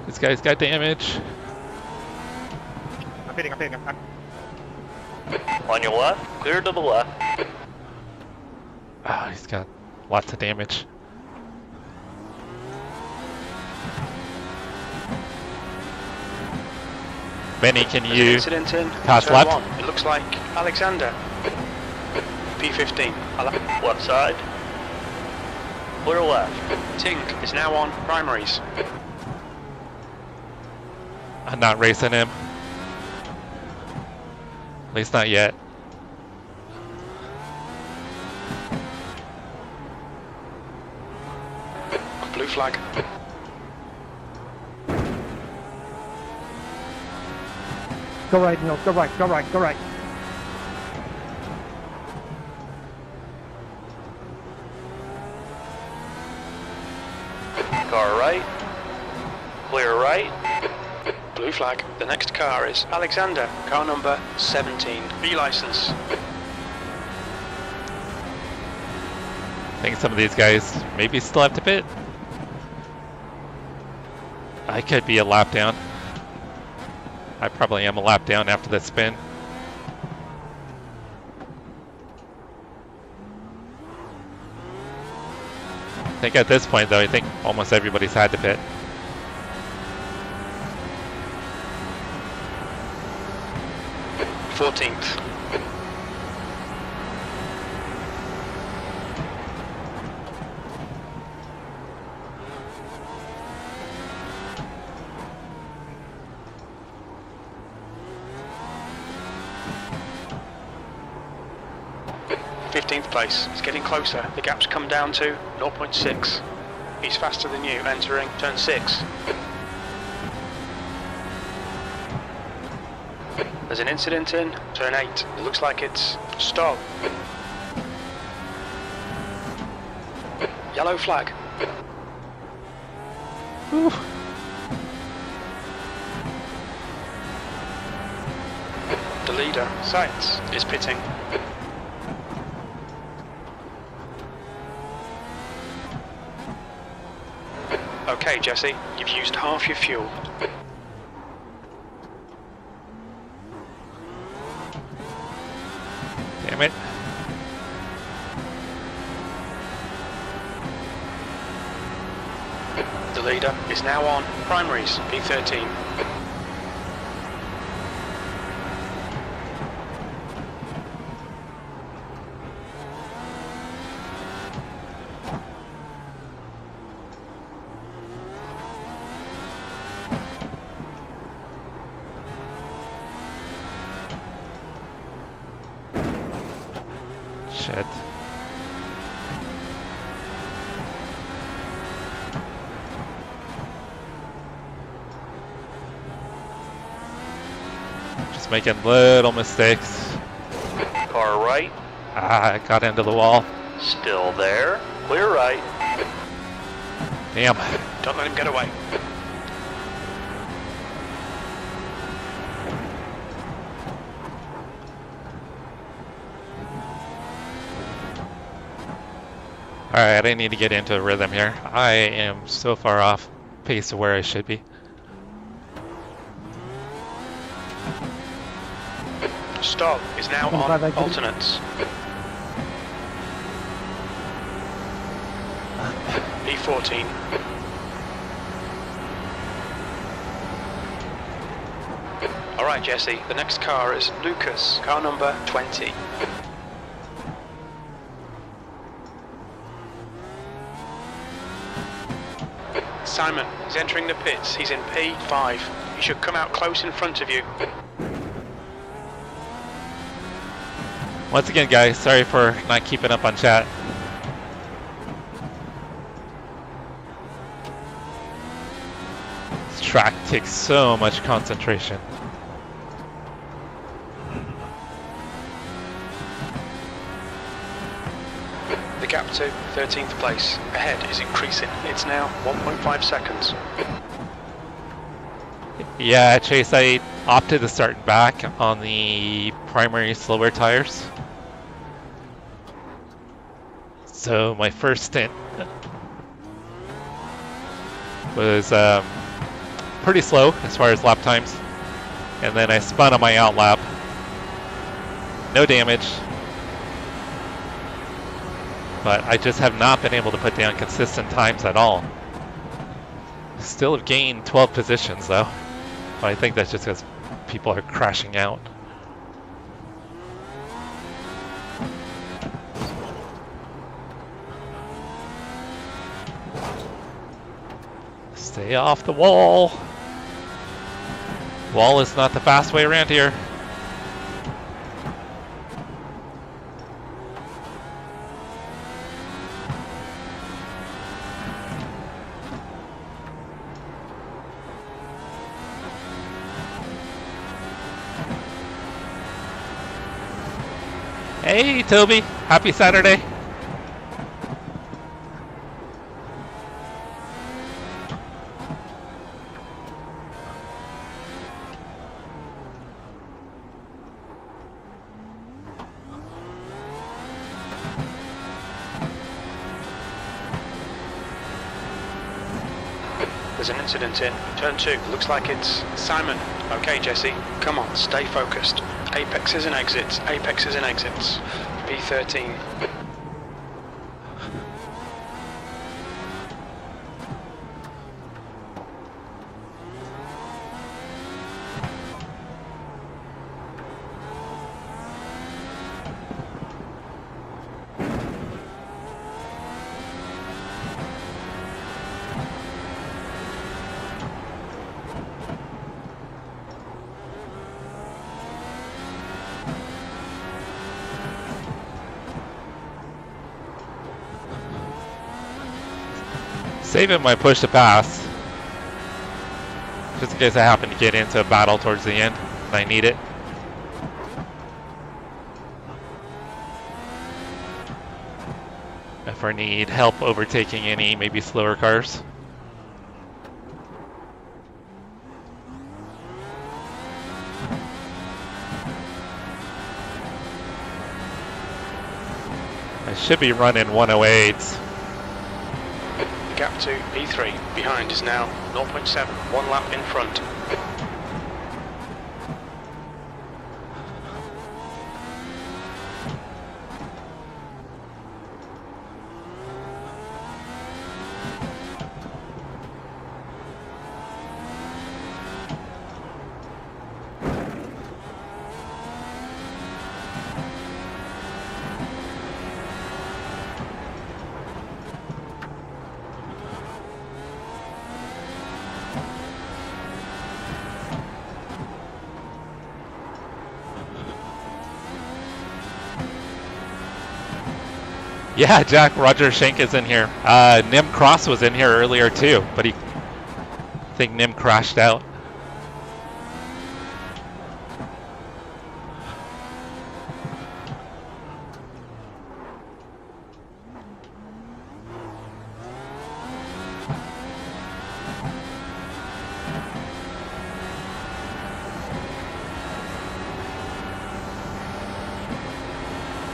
This guy's got damage. I'm hitting. On your left, clear to the left. Oh, he's got lots of damage. Benny, can There's an you incident in pass turn left? 1. It looks like Alexander. P15. Left side. Clear left. Ting is now on primaries. I'm not racing him. At least not yet. Blue flag. Go right, Neil. Go right. Go right. Go right. Car right. Clear right. Blue flag. The next car is Alexander. Car number 17. B license. I think some of these guys maybe still have to pit. I could be a lap down. I probably am a lap down after that spin. I think at this point though, I think almost everybody's had to pit. Fourteenth. Place. It's getting closer. The gap's come down to 0.6. He's faster than you, entering turn 6. There's an incident in turn 8. It looks like it's stop. Yellow flag. Whew. The leader, Sights, is pitting. Okay, Jesse, you've used half your fuel. Damn it. The leader is now on primaries, P13. Shit. Just making little mistakes. Car right. Ah, I got into the wall. Still there. Clear right. Damn. Don't let him get away. Alright, I need to get into a rhythm here. I am so far off pace of where I should be. Stop is now on alternates. P14. Alright, Jesse, the next car is Lucas, car number 20. Simon, he's entering the pits. He's in P5. He should come out close in front of you. Once again, guys, sorry for not keeping up on chat. This track takes so much concentration. The gap to 13th place. Ahead is increasing. It's now 1.5 seconds. Yeah, Chase, I opted to start back on the primary slower tires. So my first stint was pretty slow as far as lap times. And then I spun on my out lap. No damage. But I just have not been able to put down consistent times at all. Still have gained 12 positions though. But I think that's just because people are crashing out. Stay off the wall. Wall is not the fast way around here. Hey, Toby. Happy Saturday. There's an incident in turn 2. Looks like it's Simon. Okay, Jesse, come on, stay focused. Apexes and exits, apexes and exits. P13. Saving my push to pass. Just in case I happen to get into a battle towards the end and I need it. If I need help overtaking any maybe slower cars. I should be running 108s. The gap to P3 behind is now 0.7, 1 lap in front. Yeah, Jack, Roger Schenk is in here. Nim Cross was in here earlier too, but I think Nim crashed out.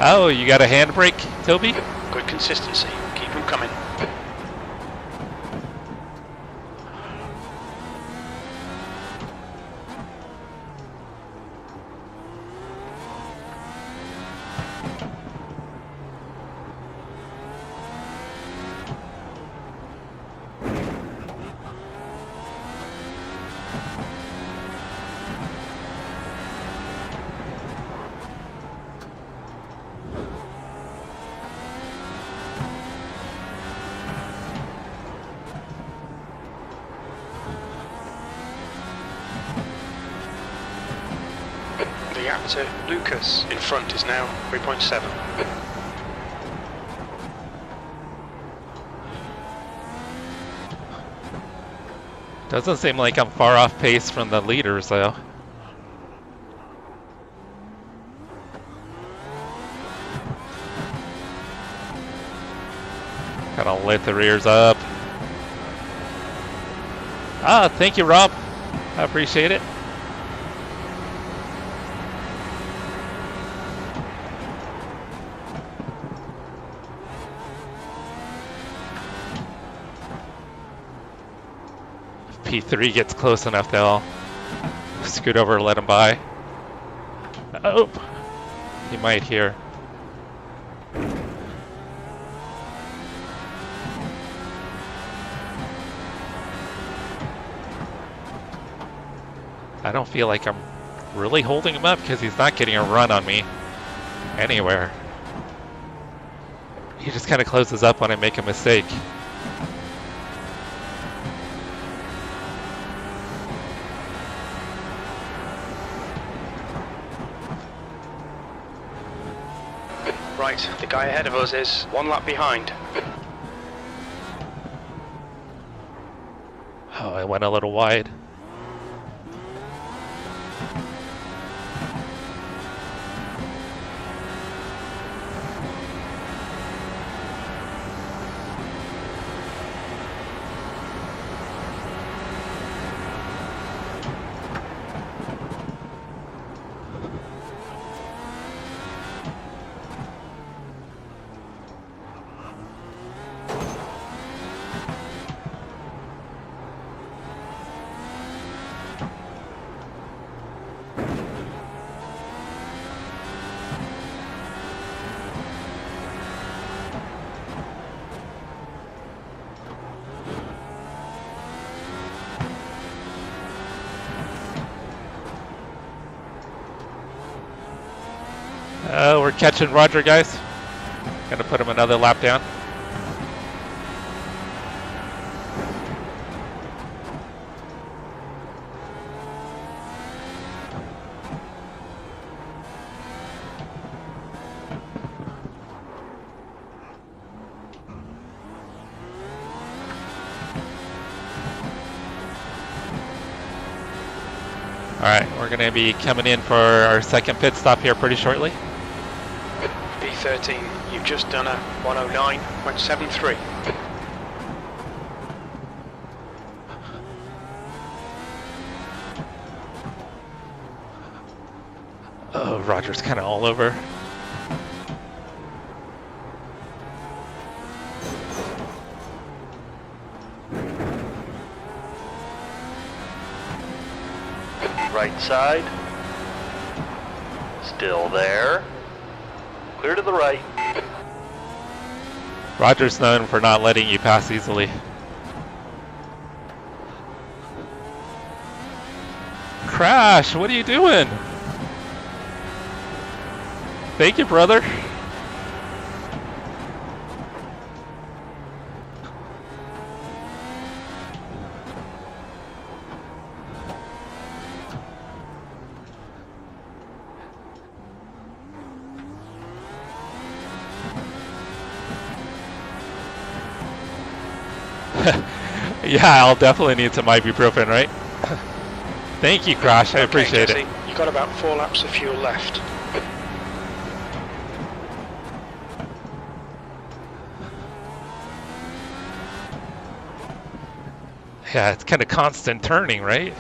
Oh, you got a handbrake, Toby? Good consistency. Keep them coming. gap to Lucas in front is now 3.7. Doesn't seem like I'm far off pace from the leaders, though. Kind of lit the rears up. Ah, thank you, Rob. I appreciate it. If P3 gets close enough, they'll scoot over and let him by. Oh, he might here. I don't feel like I'm really holding him up because he's not getting a run on me anywhere. He just kind of closes up when I make a mistake. Right, the guy ahead of us is 1 lap behind. Oh, I went a little wide. We're catching Roger, guys. Gonna put him another lap down. Alright, we're gonna be coming in for our second pit stop here pretty shortly. P13, you've just done a 109.73. Oh, Roger's kind of all over. Right side. Still there. Clear to the right. Roger's known for not letting you pass easily. Crash, what are you doing? Thank you, brother. Yeah, I'll definitely need some ibuprofen, right? Thank you, Crash. I appreciate Jesse, it. You've got about 4 laps of fuel left. Yeah, it's kind of constant turning, right?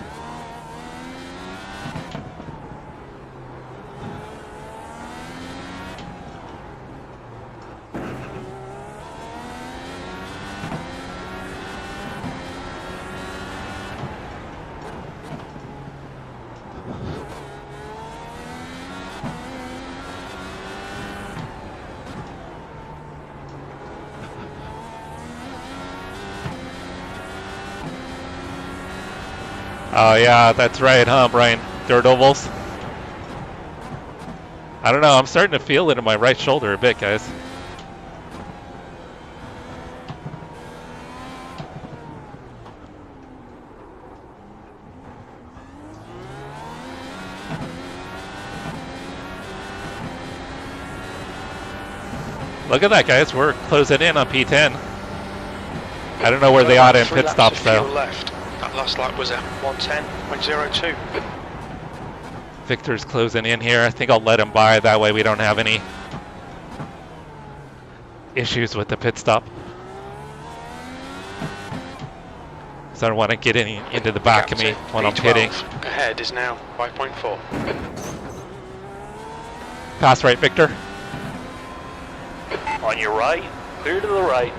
Oh yeah, that's right, huh, Brian? Dirt ovals. I don't know, I'm starting to feel it in my right shoulder a bit, guys. Look at that, guys. We're closing in on P10. I don't know where they are in 3 pit laps stops, of fuel though. left. That last lap was at 1:10.02. Victor's closing in here. I think I'll let him by. That way we don't have any issues with the pit stop. So I don't want to get into the back of me when I'm pitting. Ahead is now 5.4. Pass right, Victor. On your right, clear to the right.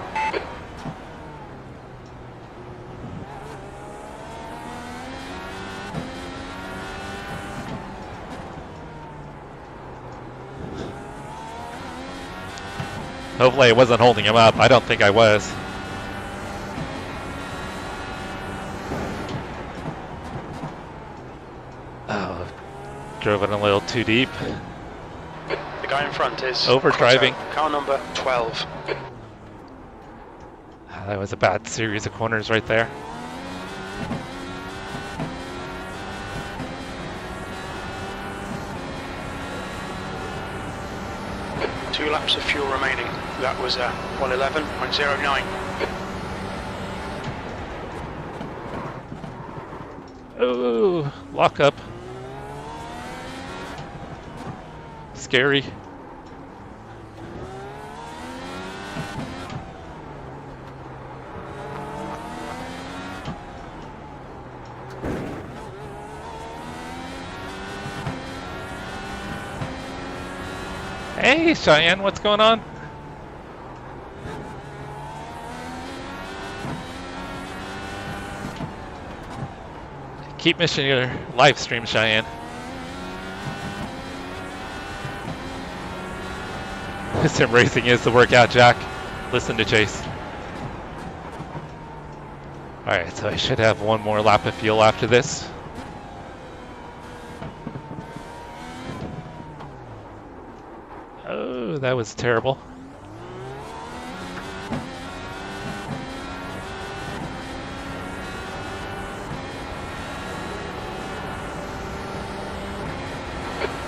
Hopefully I wasn't holding him up. I don't think I was. Oh, drove it a little too deep. The guy in front is overdriving. Car number 12. That was a bad series of corners right there. Two laps of fuel remaining. That was 1:11.09. Oh, lock up. Scary. Hey, Cheyenne, what's going on? Keep missing your live stream, Cheyenne. Sim racing is the workout, Jack. Listen to Chase. Alright, so I should have one more lap of fuel after this. Oh, that was terrible.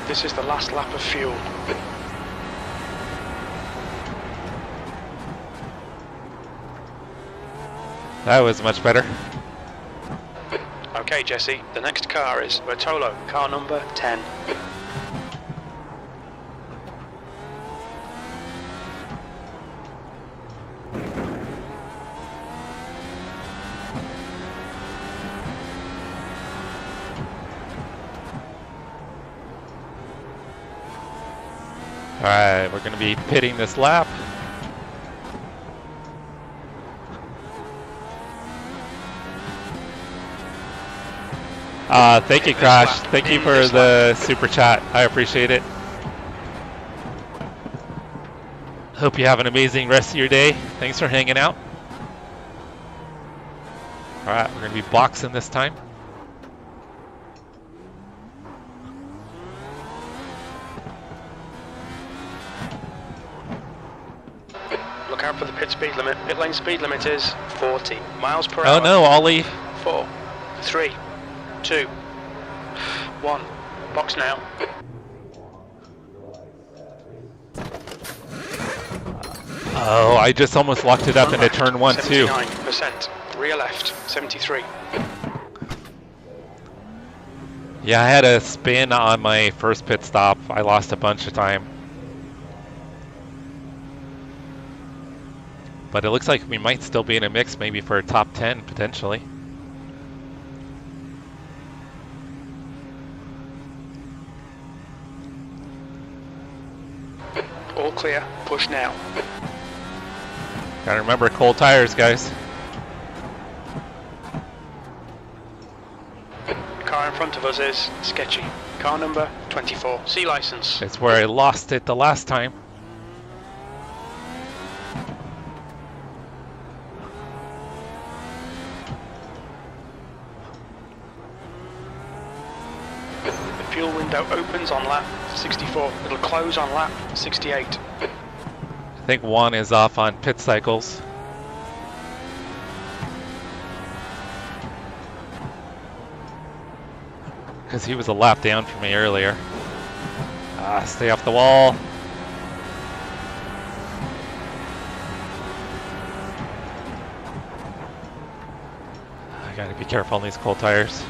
This is the last lap of fuel. That was much better. Okay, Jesse, the next car is Bertolo, car number 10. Alright, we're going to be pitting this lap. Thank you, Crash. Thank you for the super chat. I appreciate it. Hope you have an amazing rest of your day. Thanks for hanging out. Alright, we're going to be boxing this time. Look out for the pit speed limit. Pit lane speed limit is 40 miles per Oh hour. no, Ollie. 4, 3, 2, 1. Box now. Oh, I just almost locked it up into turn 1 too. 79%. Rear left, 73. Yeah, I had a spin on my first pit stop. I lost a bunch of time. But it looks like we might still be in a mix, maybe for a top 10 potentially. All clear. Push now. Gotta remember cold tires, guys. Car in front of us is sketchy. Car number 24. C license. It's where I lost it the last time. The fuel window opens on lap 64. It'll close on lap 68. I think Juan is off on pit cycles. Because he was a lap down from me earlier. Stay off the wall. Gotta be careful on these cold tires.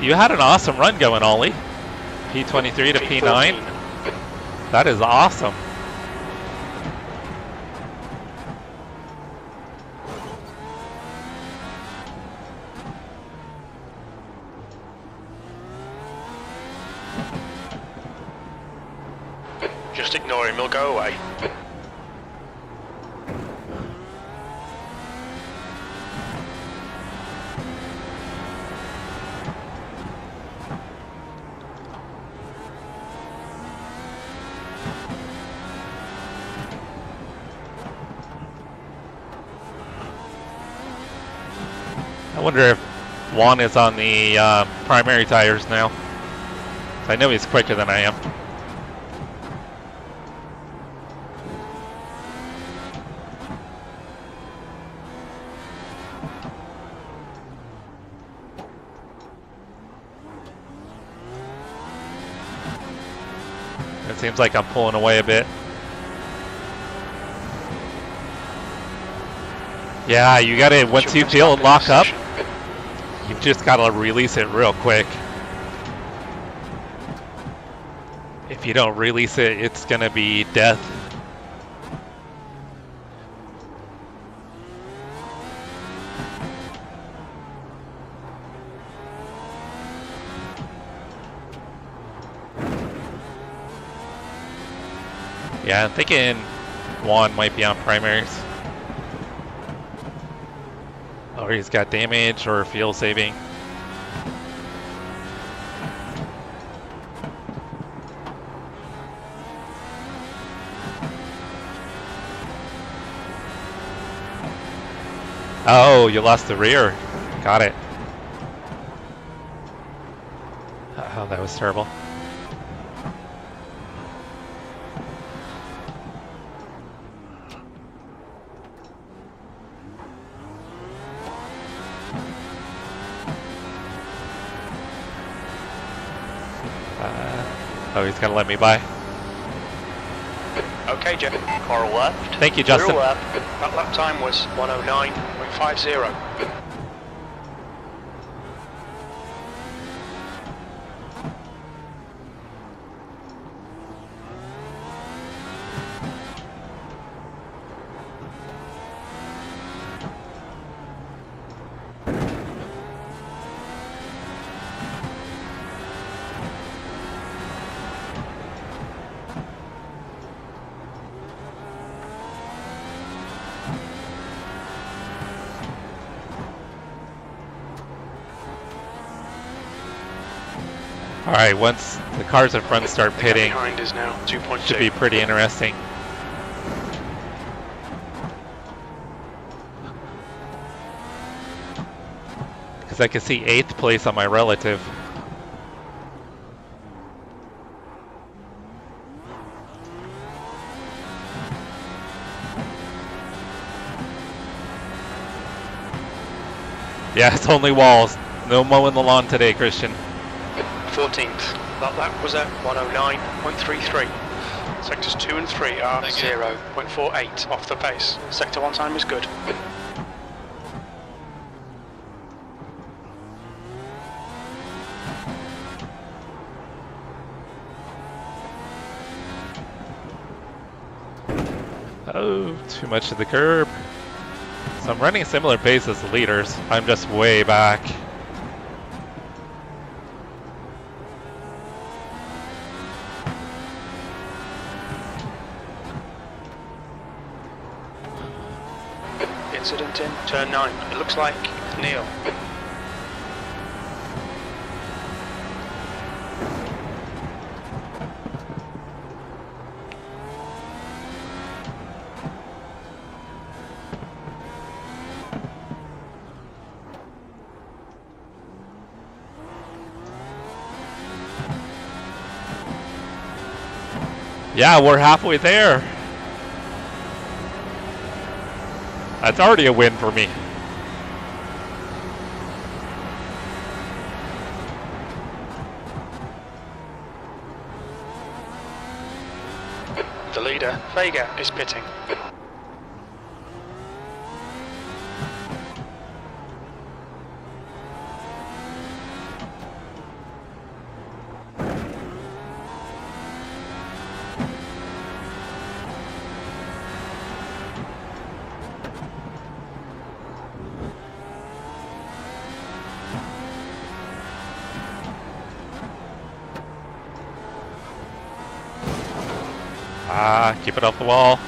You had an awesome run going, Ollie. P23 to P9. That is awesome. Just ignore him, he'll go away. I wonder if Juan is on the primary tires now. I know he's quicker than I am. It seems like I'm pulling away a bit. Yeah, you gotta, once you feel it lock up, you've just gotta release it real quick. If you don't release it, it's gonna be death. Yeah, I'm thinking Juan might be on primaries. Or he's got damage or fuel saving. Oh, you lost the rear. Got it. Oh, that was terrible. Oh, he's gonna let me by. Okay, Jeff. Car left. Thank you, Clear Justin. left. That lap time was 109.50. All right, once the cars in front start The gap pitting, behind is now 2.2. should be pretty interesting. Because I can see 8th place on my relative. Yeah, it's only walls. No mowing the lawn today, Christian. 14th. That lap was at 109.33. Sectors 2 and 3 are 0.48 off the pace. Sector 1 time is good. Oh, too much to the curb. So I'm running a similar pace as the leaders. I'm just way back. Incident in turn 9. It looks like Neil. Yeah, we're halfway there. That's already a win for me. The leader, Vega, is pitting. Keep it off the wall.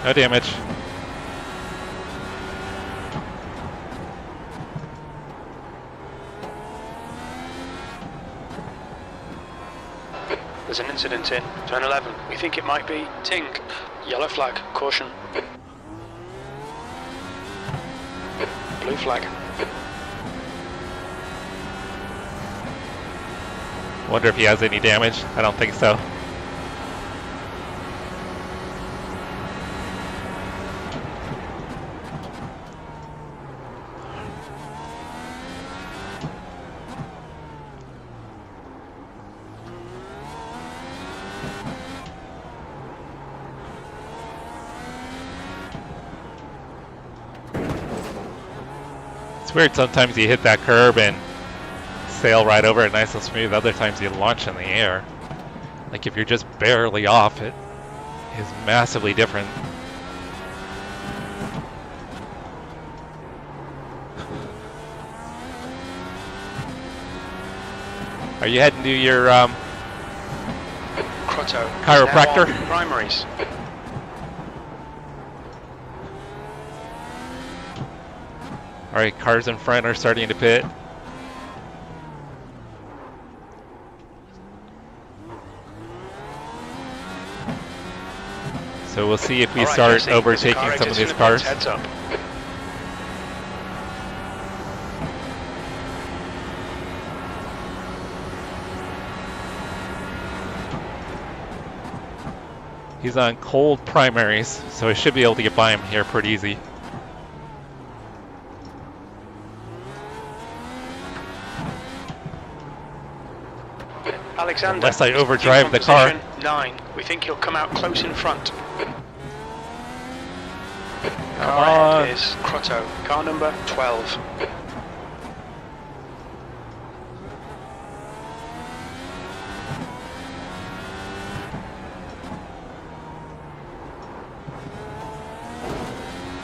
No damage. There's an incident in turn 11. We think it might be Ting. Yellow flag, caution. Blue flag. Wonder if he has any damage. I don't think so. It's weird, sometimes you hit that curb and sail right over it nice and smooth. Other times you launch in the air. Like if you're just barely off, it is massively different. Are you heading to your Crotto. chiropractor? Now on primaries. Alright, cars in front are starting to pit. So we'll see if we start overtaking some of these cars. Heads up. He's on cold primaries, so I should be able to get by him here pretty easy. Alexander. Unless I overdrive the car. 9. We think he'll come out close in front. Come Car on. ahead is Crotto. Car number 12.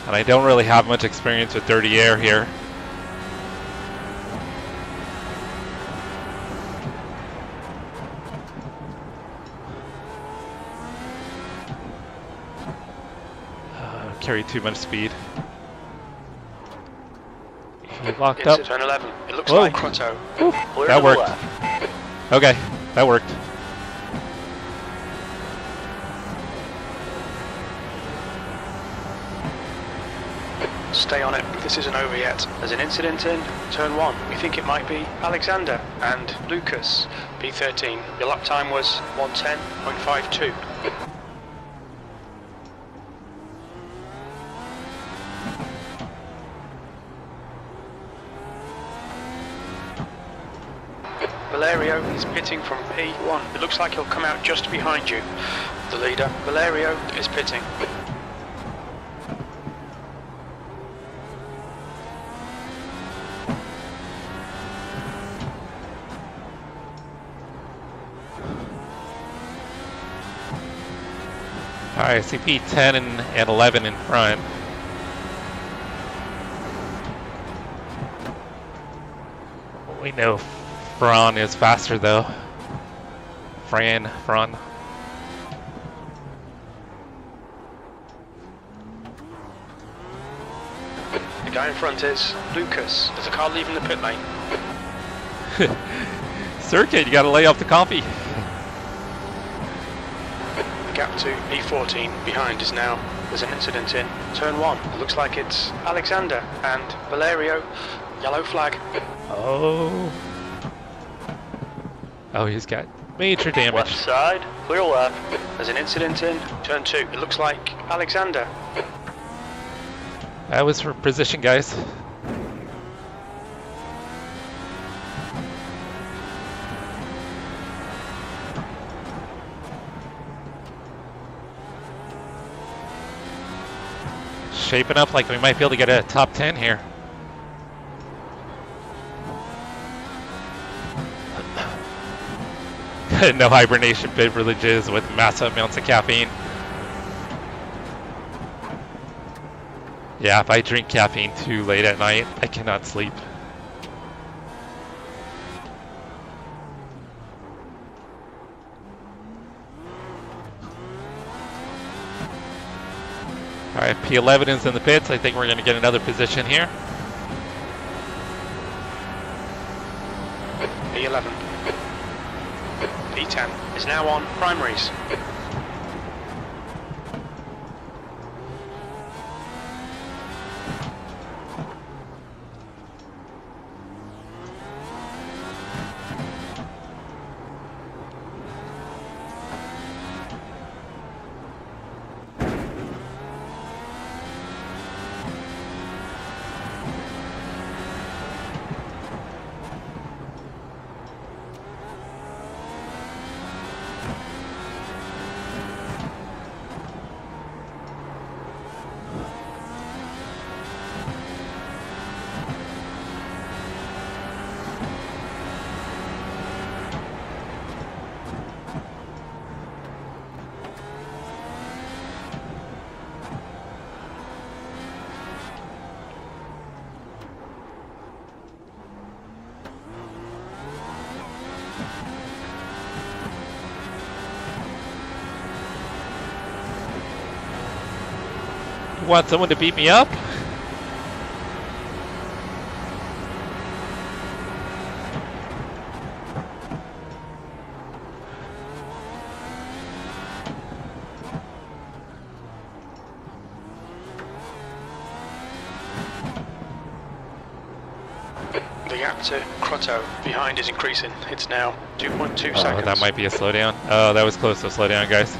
And I don't really have much experience with dirty air here. Carry too much speed. He locked up. It's turn 11. It looks Whoa. like Crotto. Clear That to the worked. left. Okay, that worked. Stay on it. This isn't over yet. There's an incident in turn 1. We think it might be Alexander and Lucas. P13. Your lap time was 1:10.52. Valerio is pitting from P1. It looks like he'll come out just behind you. The leader, Valerio, is pitting. Alright, CP 10 and 11 in front. We know Fran is faster though. Fran. The guy in front is Lucas. There's a car leaving the pit lane. Circuit, you gotta lay off the coffee. The gap to P14 behind is now. There's an incident in turn 1. It looks like it's Alexander and Valerio. Yellow flag. Oh, he's got major Left damage. side, clear left. There's an incident in turn 2. It looks like Alexander. That was for position, guys. shaping up like we might be able to get a top 10 here. No hibernation beverages with massive amounts of caffeine. Yeah, if I drink caffeine too late at night, I cannot sleep. Alright, P11 is in the pits. I think we're going to get another position here. P11. P10 is now on primaries. You want someone to beat me up? The gap to Crotto behind is increasing. It's now 2.2 seconds. That might be a slowdown. Oh, that was close to a slowdown, guys.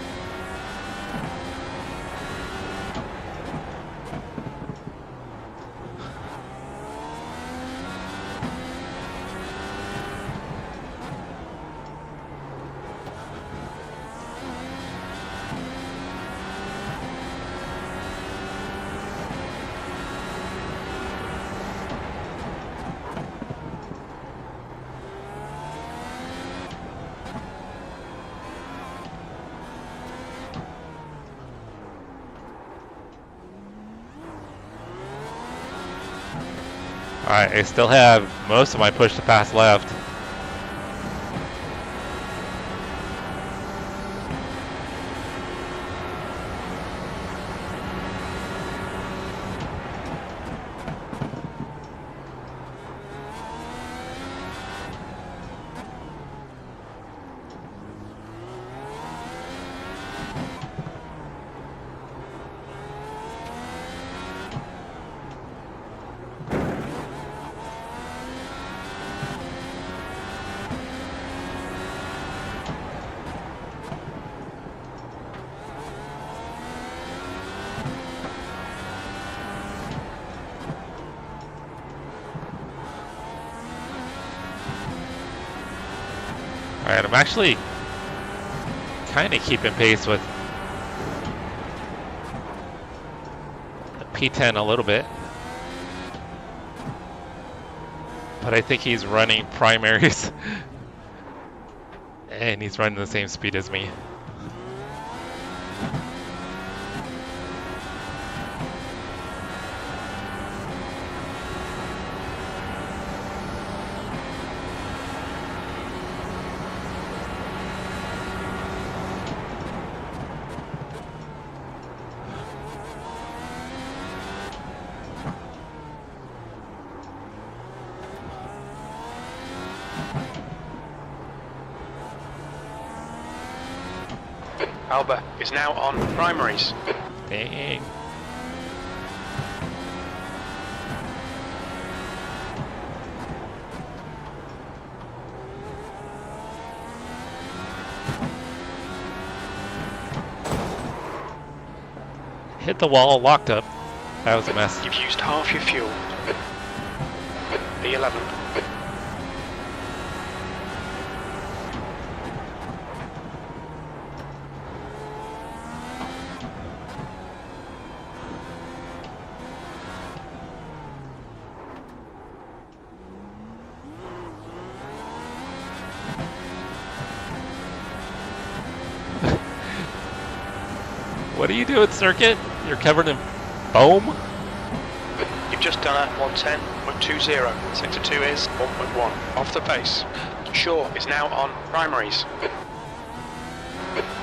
Alright, I still have most of my push to pass left. Alright, I'm actually kind of keeping pace with the P10 a little bit. But I think he's running primaries. And he's running the same speed as me. Alba is now on primaries. Dang. Hit the wall, locked up. That was a mess. You've used half your fuel. P11. What are you doing, Circuit? You're covered in foam? You've just done a 110.20. Sector 2 is 1.1. Off the pace. Shaw is now on primaries.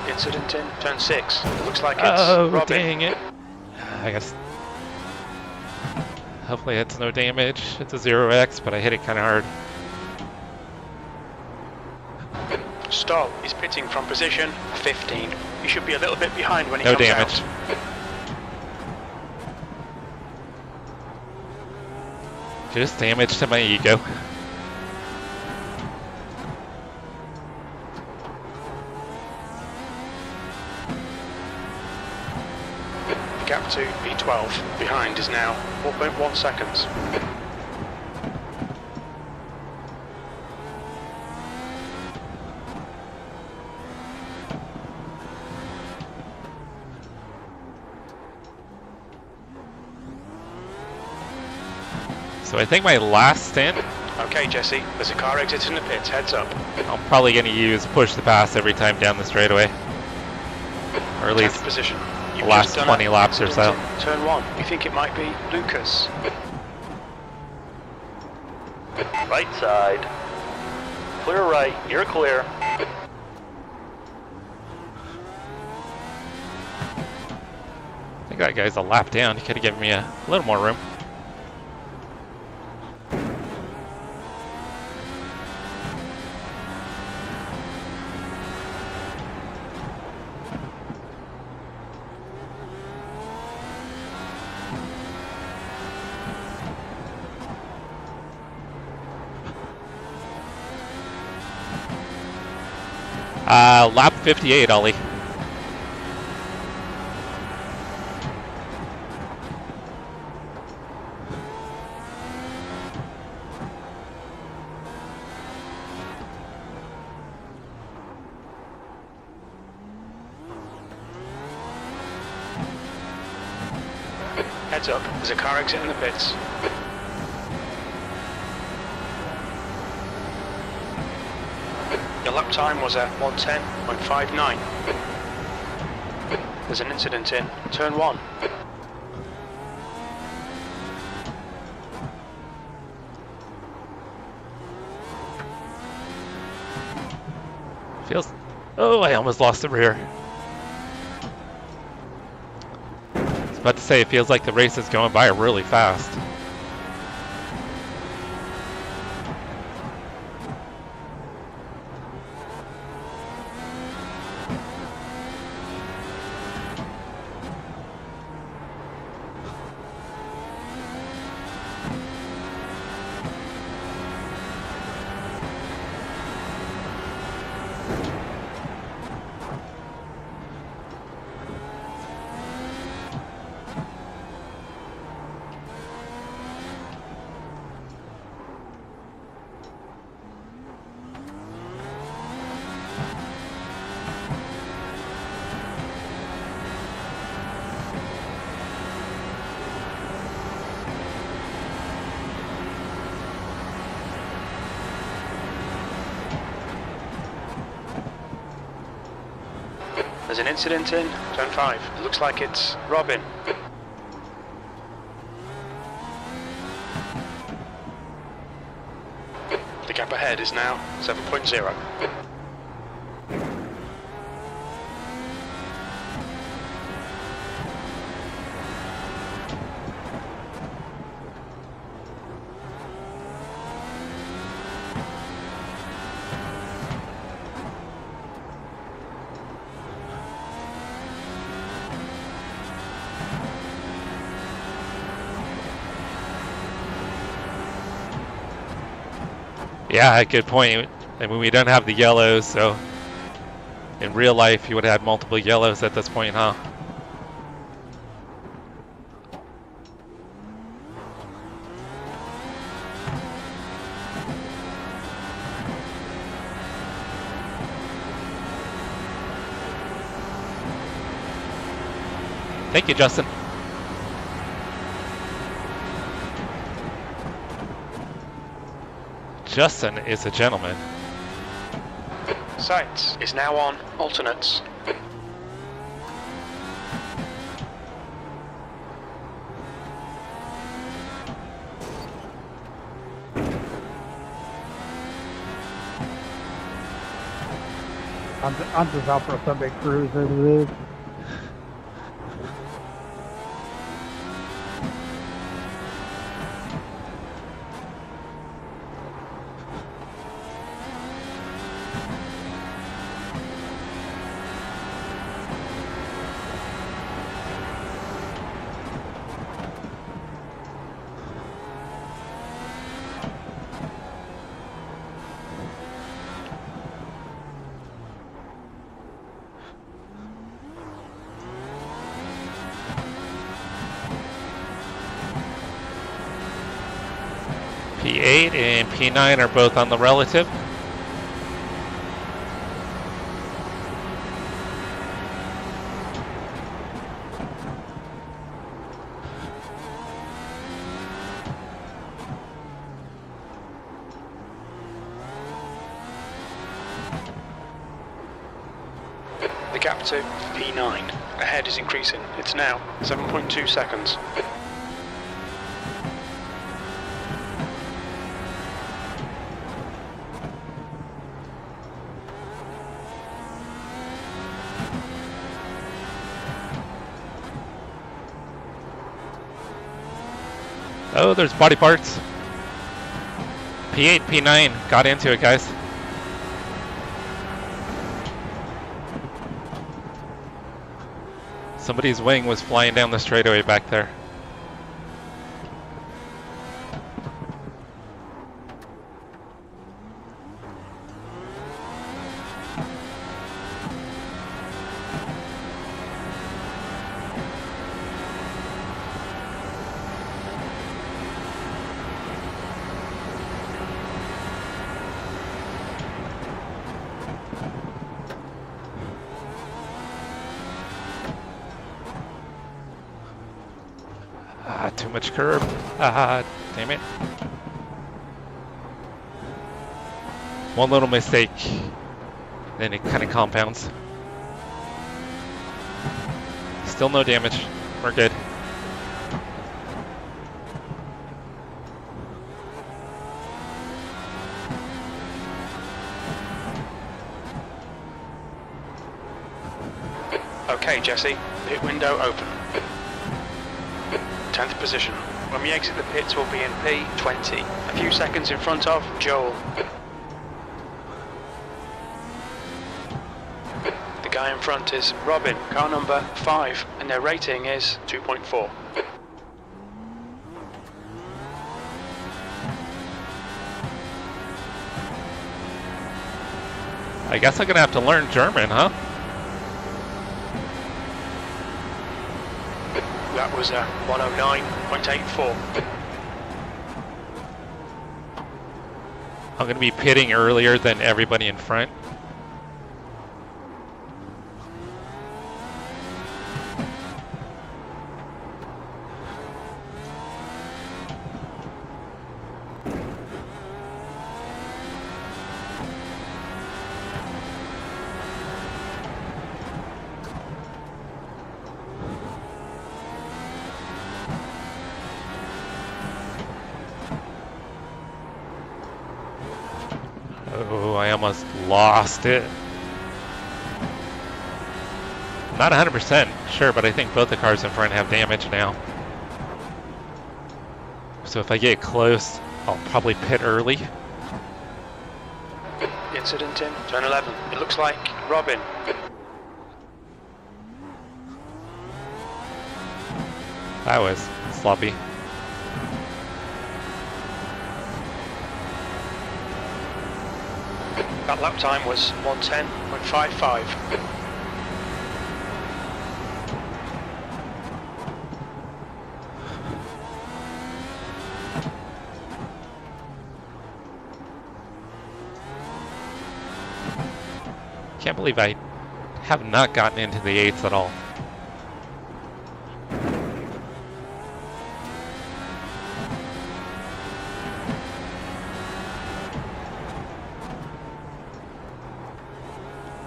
Incident in turn 6. It looks like it's Robin. Dang it. I guess. Hopefully it's no damage. It's a 0x, but I hit it kind of hard. Stoll is pitting from position 15. You should be a little bit behind when he No comes damage. out. Just damage to my ego. Gap to P12 behind is now 4.1 seconds. So I think my last stint, Okay, Jesse, there's a car exit in the pits, heads up. I'm probably going to use push the pass every time down the straightaway. Or at least Tenth position. the You've last just done 20 an laps or so. incident in Turn 1. You think it might be Lucas. Right side. Clear right. You're clear. I think that guy's a lap down. He could have given me a little more room. Lap 58, Ollie. Heads up, there's a car exit in the pits. Your lap time was at 110.59. There's an incident in turn 1. Feels... Oh, I almost lost the rear. I was about to say, it feels like the race is going by really fast. There's an incident in turn 5. It looks like it's Robin. The gap ahead is now 7.0. Yeah, good point. I mean, we don't have the yellows, so in real life you would have had multiple yellows at this point, huh? Thank you, Justin. Justin is a gentleman. Sights is now on alternates. I'm just out for a Sunday cruise as it is. P8 and P9 are both on the relative. The gap to P9 ahead is increasing. It's now 7.2 seconds. Oh, there's body parts. P8, P9 got into it, guys. Somebody's wing was flying down the straightaway back there. Ah, too much curb. Ah, damn it. One little mistake, then it kind of compounds. Still no damage. We're good. Okay, Jesse, pit window open. 10th position. When we exit the pits, we'll be in P20. A few seconds in front of Joel. The guy in front is Robin, car number 5, and their rating is 2.4. I guess I'm gonna have to learn German, huh? That was a 109.84. I'm gonna be pitting earlier than everybody in front. Oh, I almost lost it. Not 100% sure, but I think both the cars in front have damage now. So if I get close, I'll probably pit early. Incident in turn 11. It looks like Robin. That was sloppy. That lap time was 110.55. Can't believe I have not gotten into the 8s at all.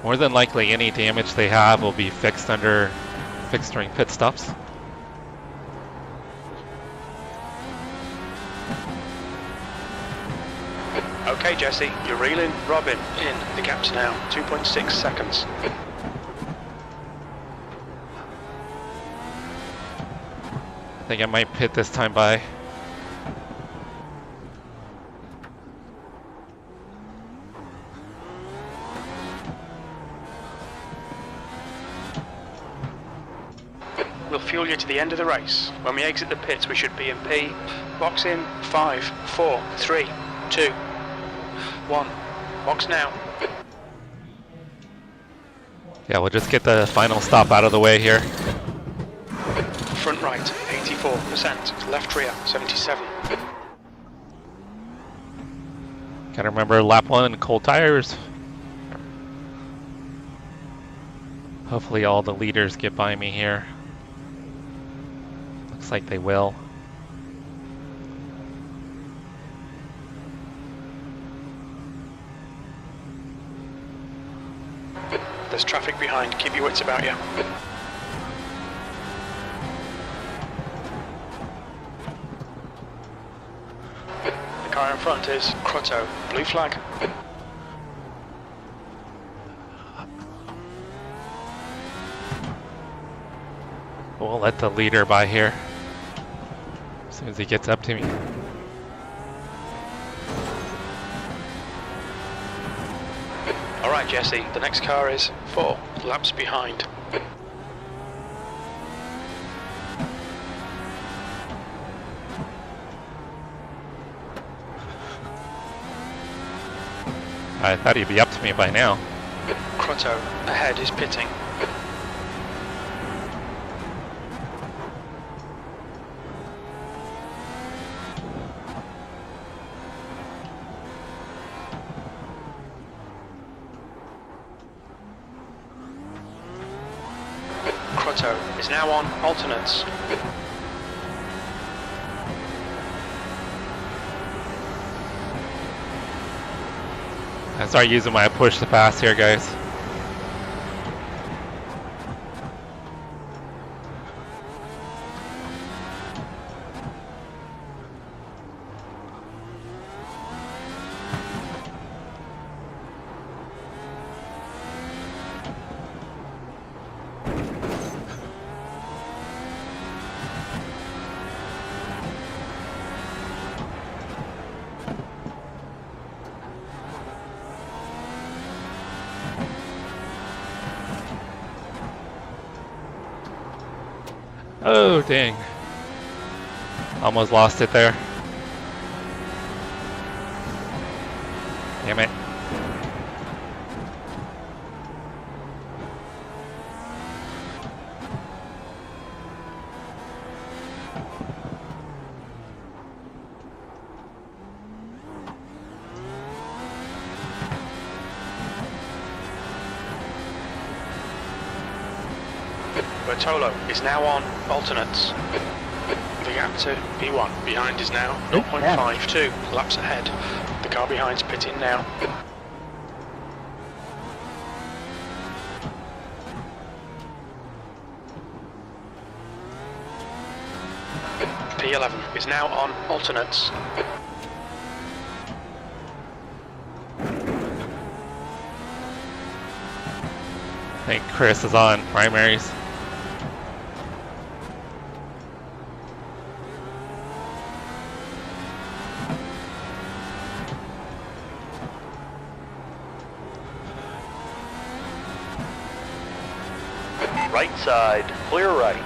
More than likely, any damage they have will be fixed during pit stops. Okay, Jesse, you're reeling. Robin, in. The gap's now 2.6 seconds. I think I might pit this time by. We'll fuel you to the end of the race. When we exit the pits, we should be in P. Box in 5, 4, 3, 2, 1. Box now. Yeah, we'll just get the final stop out of the way here. Front right, 84%. Left rear, 77. Gotta remember lap 1, cold tires. Hopefully all the leaders get by me here. Looks like they will. There's traffic behind. Keep your wits about you. The car in front is Crotto. Blue flag. We'll let the leader by here as soon as he gets up to me. Alright, Jesse, the next car is 4 laps behind. I thought he'd be up to me by now. Crotto, ahead is pitting. Crotto is now on alternates. I start using my push to pass here, guys. Oh, dang. Almost lost it there. Damn it. Bertolo is now on alternates. The gap to P1 behind is now 0.52 laps ahead. The car behind's pitting now. P11 is now on alternates. I think Chris is on primaries. Right side, clear right.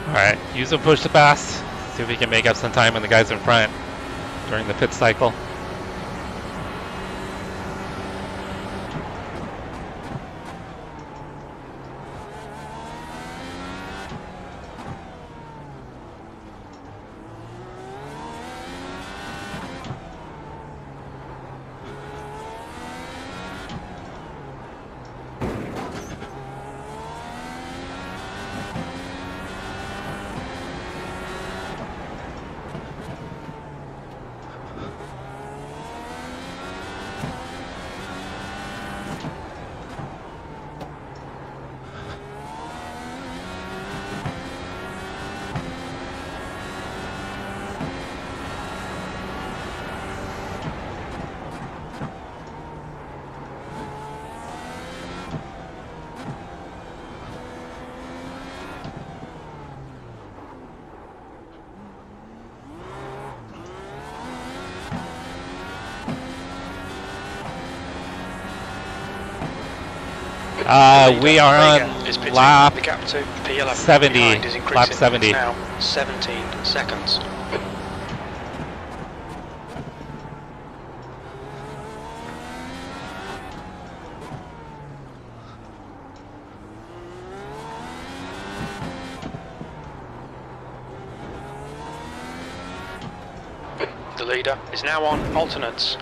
Alright, use a push to pass. See if we can make up some time on the guys in front during the pit cycle. We are on is pitting. lap The gap to P11 70. behind is increasing. Lap 70. It's now 17 seconds. The leader is now on alternates.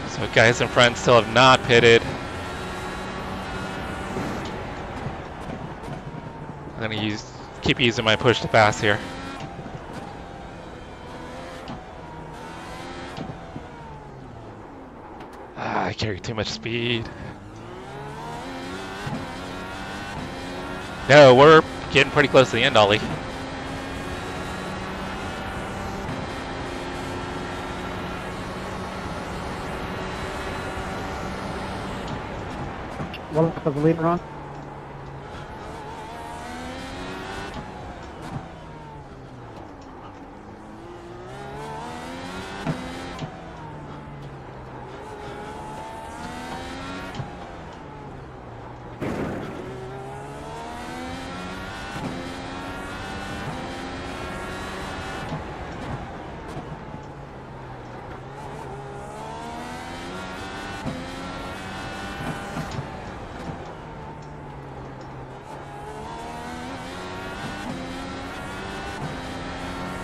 So guys in front still have not pitted. I'm gonna keep using my push to pass here. I carry too much speed. No, we're getting pretty close to the end, Ollie. What lap is the leader on?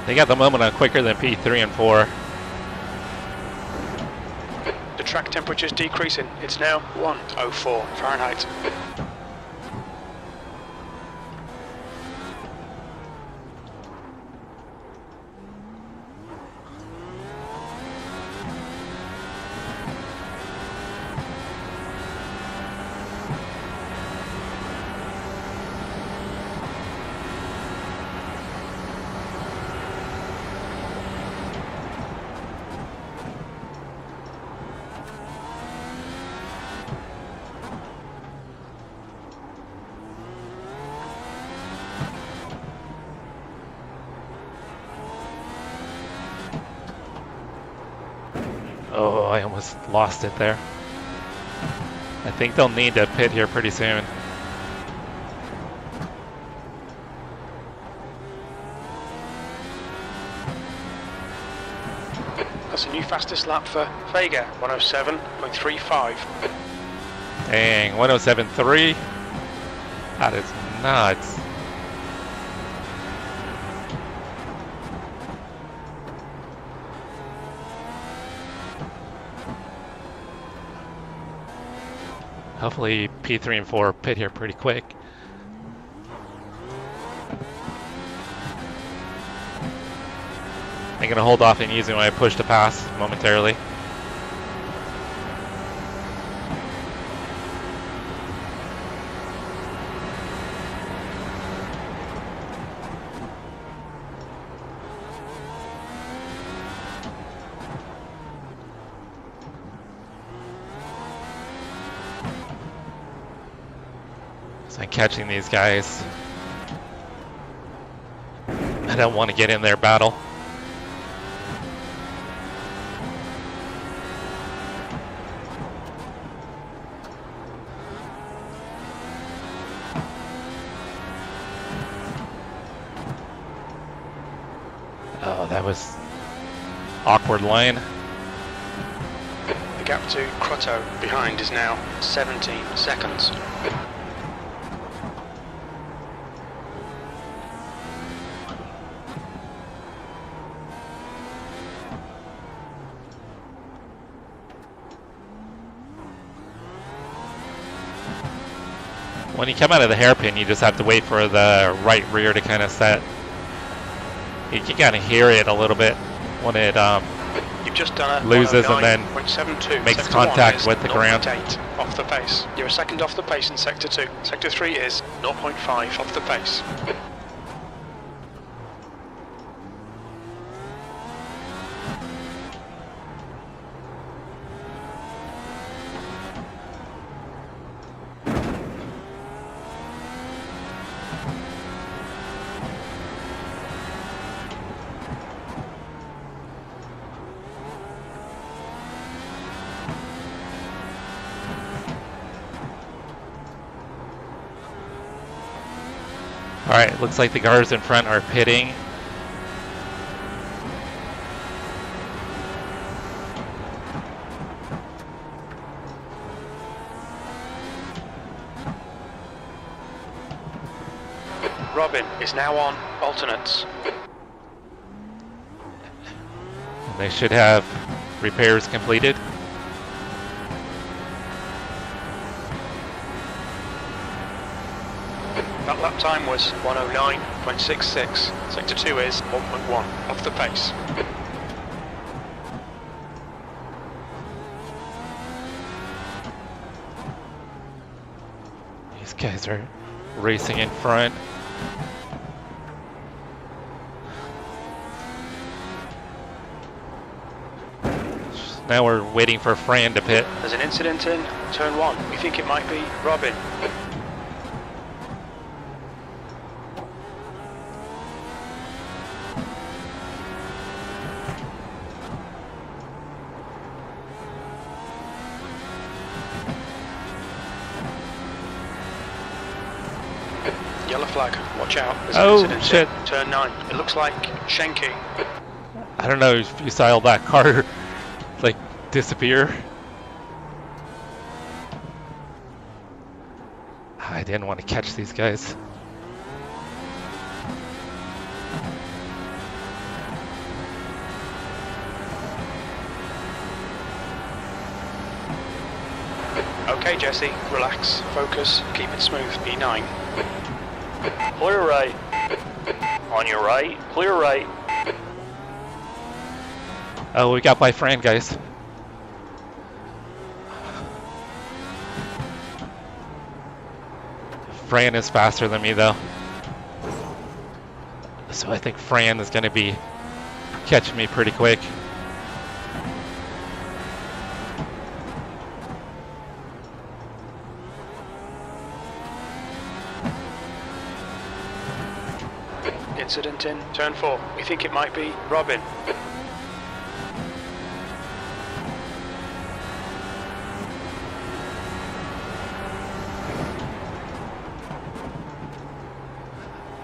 They got the momentum quicker than P3 and 4. The track temperature is decreasing. It's now 104 Fahrenheit. Oh, I almost lost it there. I think they'll need to pit here pretty soon. That's a new fastest lap for Vega, 107.35. Dang, 107.3. That is nuts. Hopefully P3 and 4 pit here pretty quick. I'm gonna hold off and using my push to pass momentarily. So I'm catching these guys. I don't want to get in their battle. Oh, that was awkward line. The gap to Crotto behind is now 17 seconds. When you come out of the hairpin, you just have to wait for the right rear to kind of set. You can kind of hear it a little bit when it You've just done a loses and then 109.72. makes Sector contact 1 is with the ground. 0.8 off the pace. You're a second off the pace in Sector 2. Sector 3 is 0.5 off the pace. Alright, looks like the cars in front are pitting. Robin is now on alternates. And they should have repairs completed. That lap time was 109.66. Sector 2 is 1.1 off the pace. These guys are racing in front. Now we're waiting for Fran to pit. There's an incident in turn 1. We think it might be Robin. Yellow flag, watch out. There's an Oh, incident shit. in turn 9. It looks like Shenki. I don't know if you saw that car like disappear. I didn't want to catch these guys. Okay, Jesse, relax, focus, keep it smooth. E9. Clear right. On your right. Clear right. Oh, we got by Fran, guys. Fran is faster than me, though. So I think Fran is going to be catching me pretty quick. Incident in turn 4. We think it might be Robin.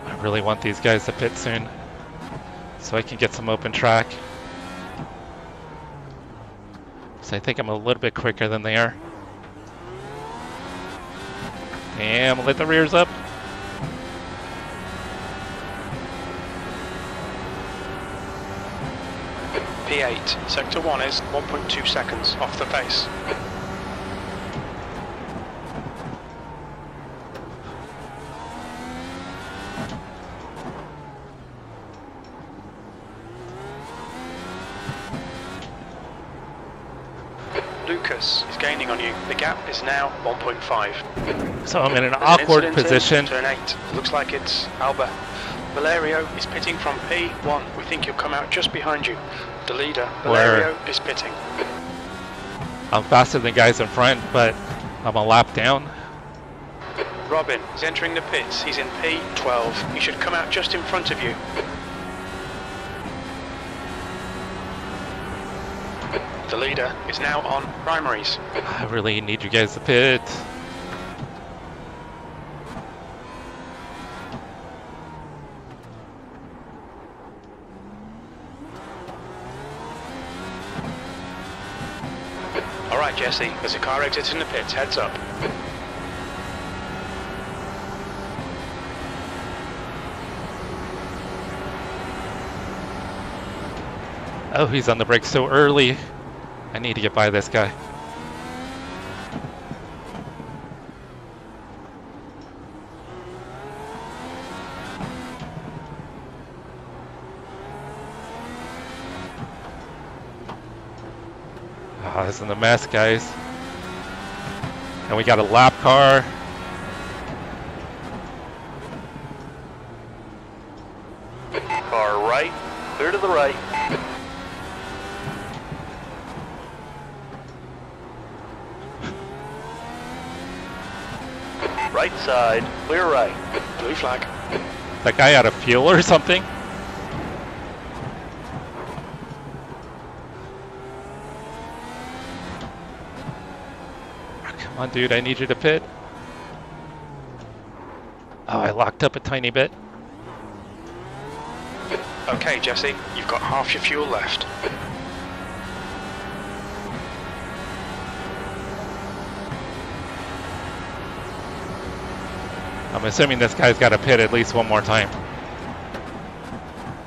I really want these guys to pit soon so I can get some open track. So I think I'm a little bit quicker than they are. Damn, lit the rears up. P8. Sector 1 is 1.2 seconds off the pace. Lucas is gaining on you. The gap is now 1.5. So I'm in an There's awkward incident in position. Turn 8. Looks like it's Alba. Valerio is pitting from P1. We think he'll come out just behind you. The leader, Valerio, is pitting. I'm faster than guys in front, but I'm a lap down. Robin is entering the pits. He's in P12. He should come out just in front of you. The leader is now on primaries. I really need you guys to pit. Alright, Jesse, there's a car exiting the pits. Heads up. Oh, he's on the brakes so early. I need to get by this guy. Oh, this is a mess, guys. And we got a lap car. Car right. Clear to the right. Right side. Clear right. Blue flag. That guy out of fuel or something? Oh, come on, dude, I need you to pit. Oh, I locked up a tiny bit. Okay, Jesse, you've got half your fuel left. I'm assuming this guy's got to pit at least one more time.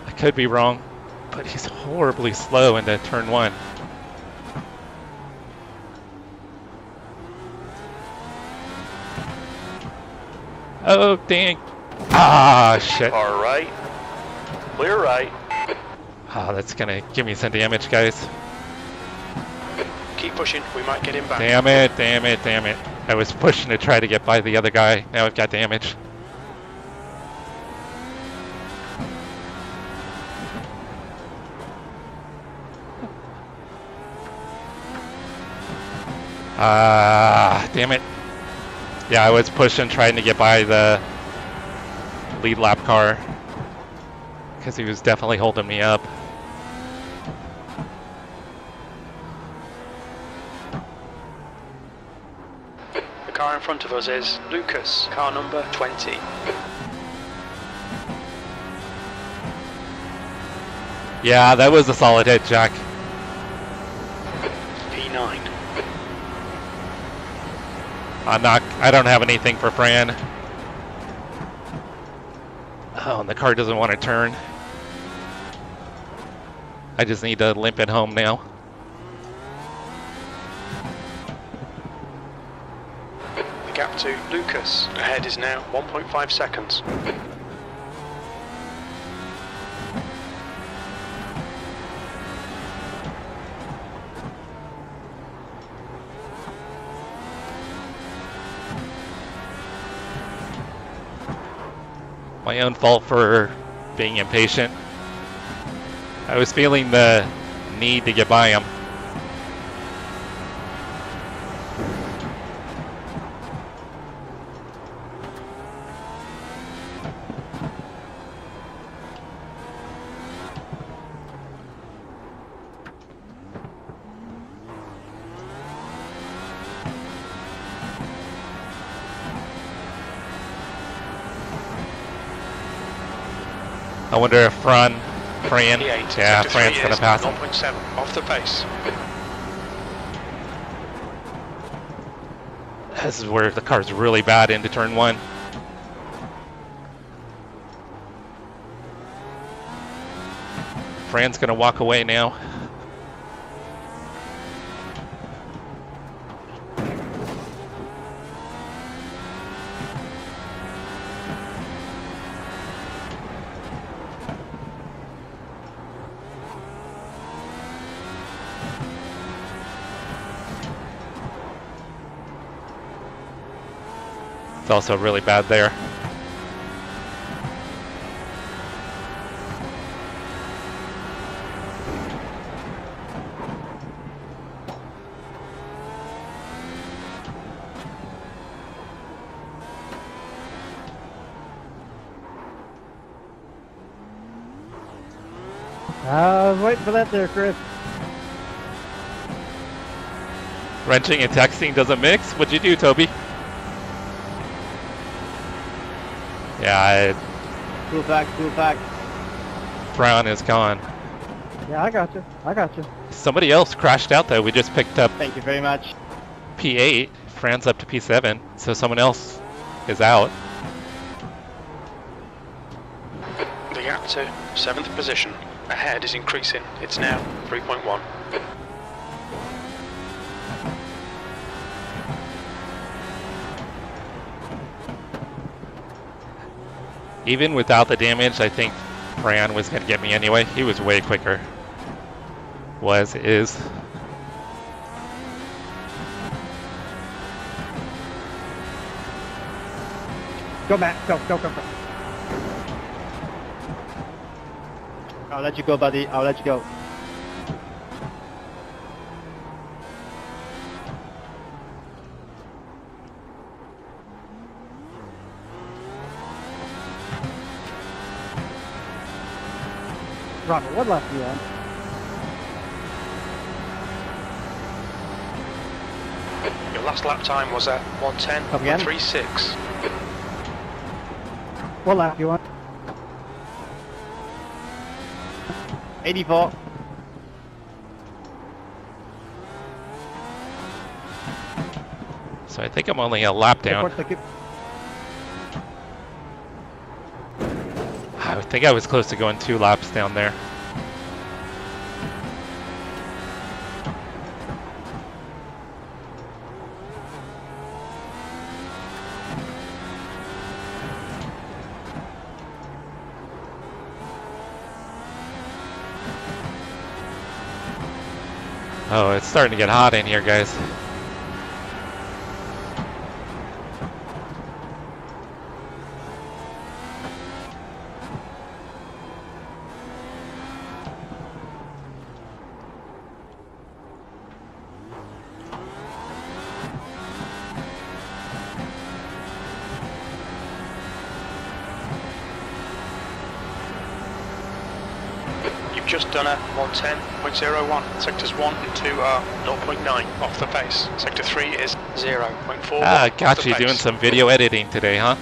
I could be wrong, but he's horribly slow into turn 1. Oh, dang. Ah, shit. Car right. Clear right. Oh, that's going to give me some damage, guys. Keep pushing, we might get him back. Damn it, damn it, damn it. I was pushing to try to get by the other guy. Now I've got damage. Ah, damn it. Yeah, I was pushing, trying to get by the lead lap car because he was definitely holding me up. The car in front of us is Lucas, car number 20. Yeah, that was a solid hit, Jack. P9. I don't have anything for Fran. Oh, and the car doesn't want to turn. I just need to limp it home now. The gap to Lucas ahead is now 1.5 seconds. My own fault for being impatient. I was feeling the need to get by him. I wonder if Fran, P8, yeah, sector Fran's 3 gonna is pass him. 0.7 off the pace. This is where the car's really bad into turn 1. Fran's gonna walk away now. It's also really bad there. I was waiting for that there, Chris. Wrenching and texting doesn't mix? What'd you do, Toby? Yeah, Fuel pack. Brown is gone. Yeah, I got you. I got you. Somebody else crashed out though. We just picked up Thank you very much. P8. Fran's up to P7. So someone else is out. The gap to 7th position ahead is increasing. It's now 3.1. Even without the damage, I think Fran was going to get me anyway. He was way quicker. Is. Go, Matt. Go. I'll let you go, buddy. I'll let you go. Robert, what lap are you on? Your last lap time was at 1:10.36. What lap you want? 84. So I think I'm only a lap down. I think I was close to going 2 laps down there. Oh, it's starting to get hot in here, guys. You've just done a 110.01. Sectors 1 and 2 are 0.9 off the pace. Sector 3 is 0.4. Ah, off got the you pace. doing some video editing today, huh?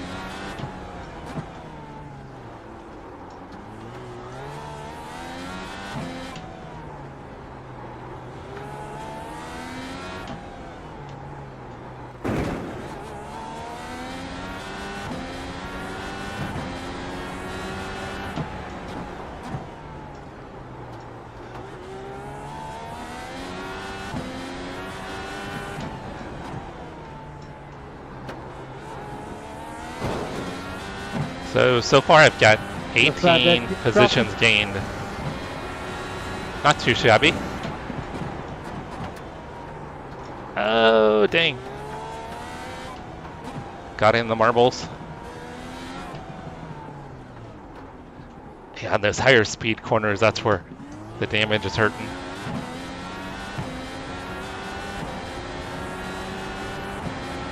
So far I've got 18 positions gained. Not too shabby. Oh, dang. Got in the marbles. Yeah, on those higher speed corners, that's where the damage is hurting.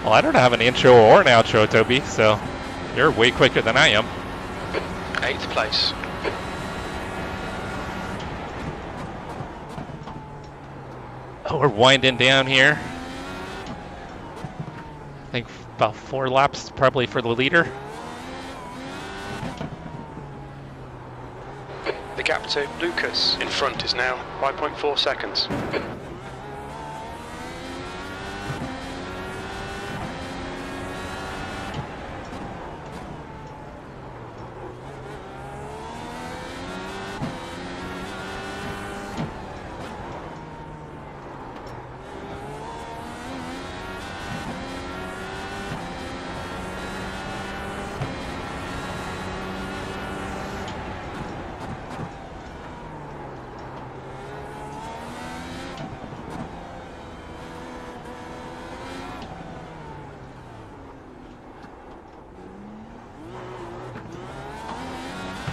Well, I don't have an intro or an outro, Toby, so you're way quicker than I am. 8th place. Oh, we're winding down here. I think about 4 laps probably for the leader. The gap to Lucas in front is now 5.4 seconds.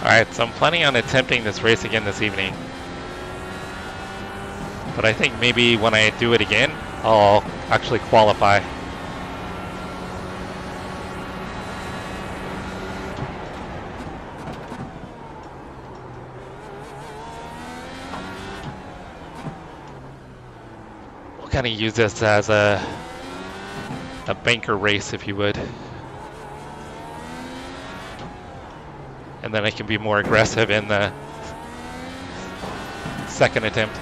Alright, so I'm planning on attempting this race again this evening. But I think maybe when I do it again, I'll actually qualify. We'll kind of use this as a banker race, if you would. And then I can be more aggressive in the second attempt.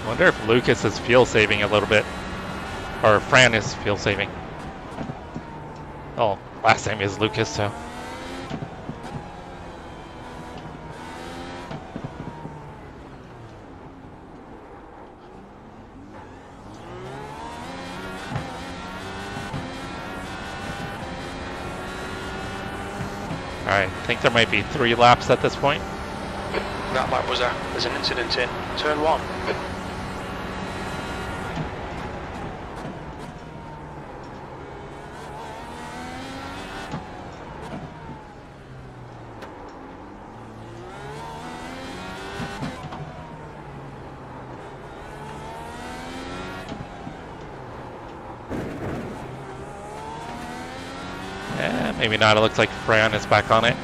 I wonder if Lucas is fuel saving a little bit, or Fran is fuel saving. Oh, last name is Lucas, so. Alright, I think there might be 3 laps at this point. That lap was there's an incident in turn 1. Yeah, Maybe not. It looks like Fran is back on it.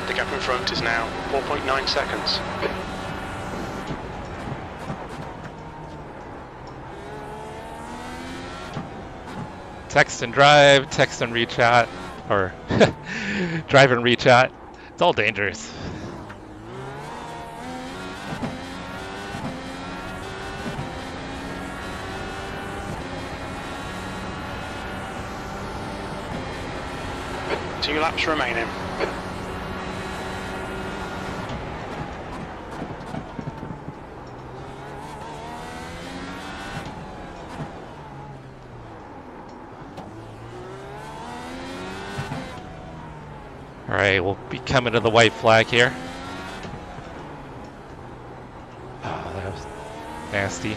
The gap in front is now 4.9 seconds. Text and drive, text and rechat, or drive and rechat. It's all dangerous. Two laps remaining. All right, we'll be coming to the white flag here. Oh, that was nasty.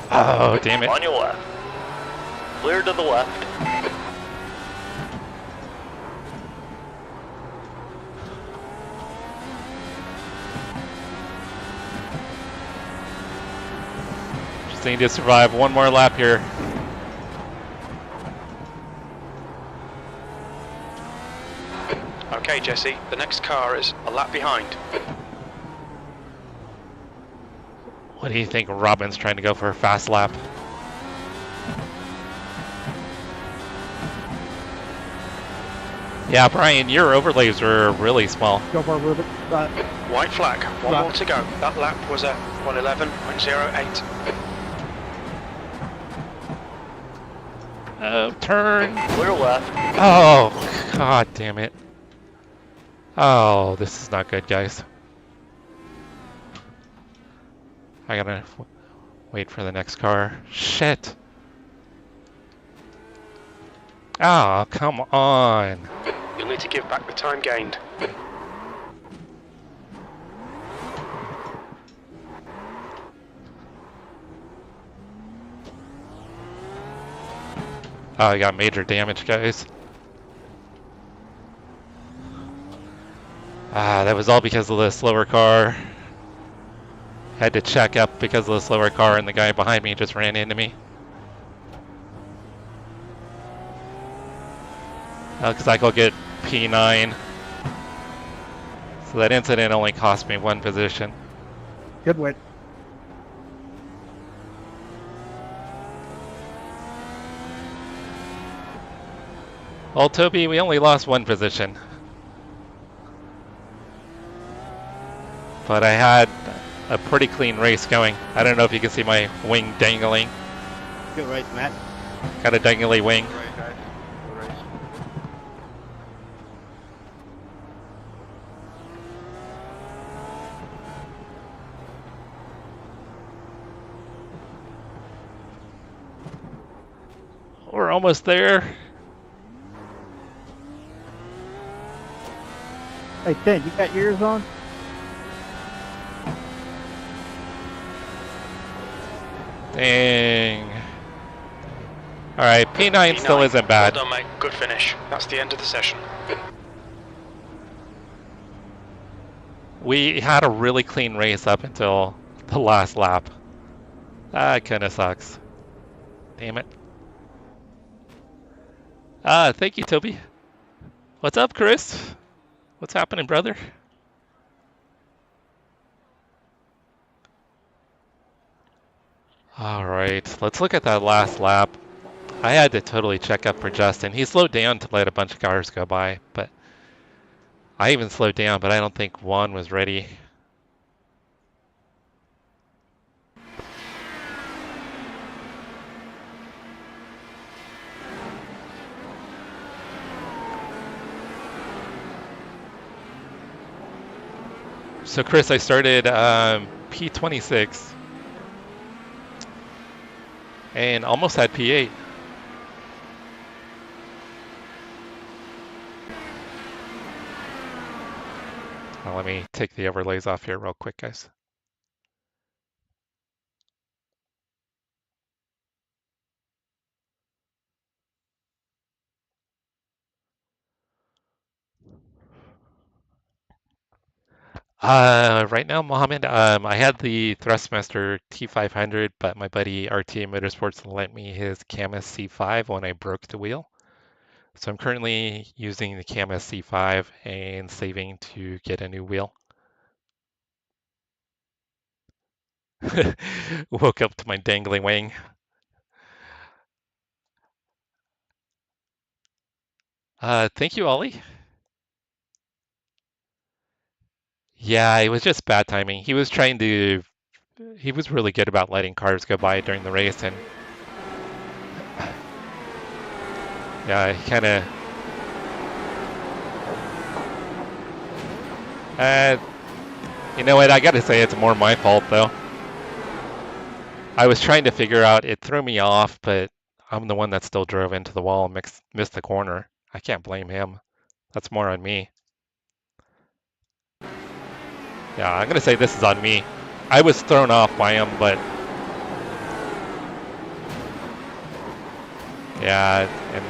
Oh, damn it. On your left. Clear to the left. Just need to survive one more lap here. Okay, Jesse, the next car is a lap behind. What do you think Robin's trying to go for a fast lap? Yeah, Brian, your overlays were really small. Go for a little bit. White flag, one more to go. That lap was at 111.08. Oh, turn. Clear left. Oh, god damn it. Oh, this is not good, guys. I gotta wait for the next car. Shit. Oh, come on. You'll need to give back the time gained. Oh, I got major damage, guys. Ah, that was all because of the slower car. Had to check up because of the slower car, and the guy behind me just ran into me. Looks like I'll get P9. So that incident only cost me one position. Good win. Well, Toby, we only lost one position. But I had a pretty clean race going. I don't know if you can see my wing dangling. Good race, Matt. Got a dangly wing. Right, guys. Good race. We're almost there. Hey, Ted, you got yours on? Dang. Alright, P9 still isn't bad. Well done, mate. Good finish. That's the end of the session. We had a really clean race up until the last lap. That kinda sucks. Damn it. Thank you, Toby. What's up, Chris? What's happening, brother? Alright, let's look at that last lap. I had to totally check up for Justin. He slowed down to let a bunch of cars go by, but I even slowed down, but I don't think Juan was ready. So Chris, I started P26 and almost had P8. Well, let me take the overlays off here real quick, guys. Right now, Mohammed, I had the Thrustmaster T500, but my buddy RT Motorsports lent me his Camus C5 when I broke the wheel. So I'm currently using the Camus C5 and saving to get a new wheel. Woke up to my dangling wing. Thank you, Ollie. Yeah, it was just bad timing. He was really good about letting cars go by during the race, and yeah, he kind of, you know what, I gotta say it's more my fault though. I was trying to figure out, it threw me off, but I'm the one that still drove into the wall and missed the corner. I can't blame him. That's more on me. Yeah, I'm gonna say this is on me. I was thrown off by him, but yeah, and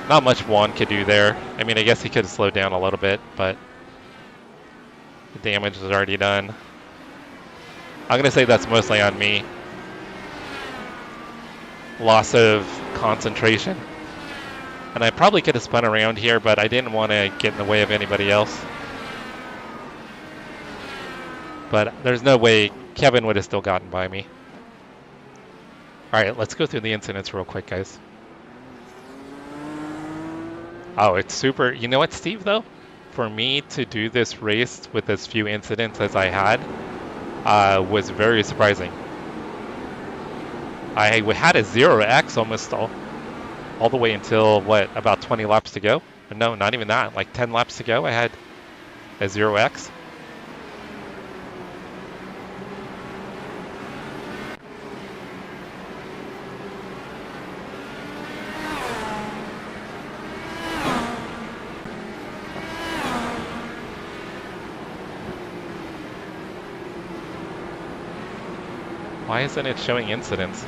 not much Juan could do there. I mean, I guess he could have slowed down a little bit, but the damage is already done. I'm gonna say that's mostly on me. Loss of concentration. And I probably could have spun around here, but I didn't want to get in the way of anybody else. But there's no way Kevin would have still gotten by me. All right, let's go through the incidents real quick, guys. Oh, it's super. You know what, Steve, though? For me to do this race with as few incidents as I had was very surprising. I had a 0x almost all the way until, what, about 20 laps to go? No, not even that. Like 10 laps to go, I had a 0x. Why isn't it showing incidents?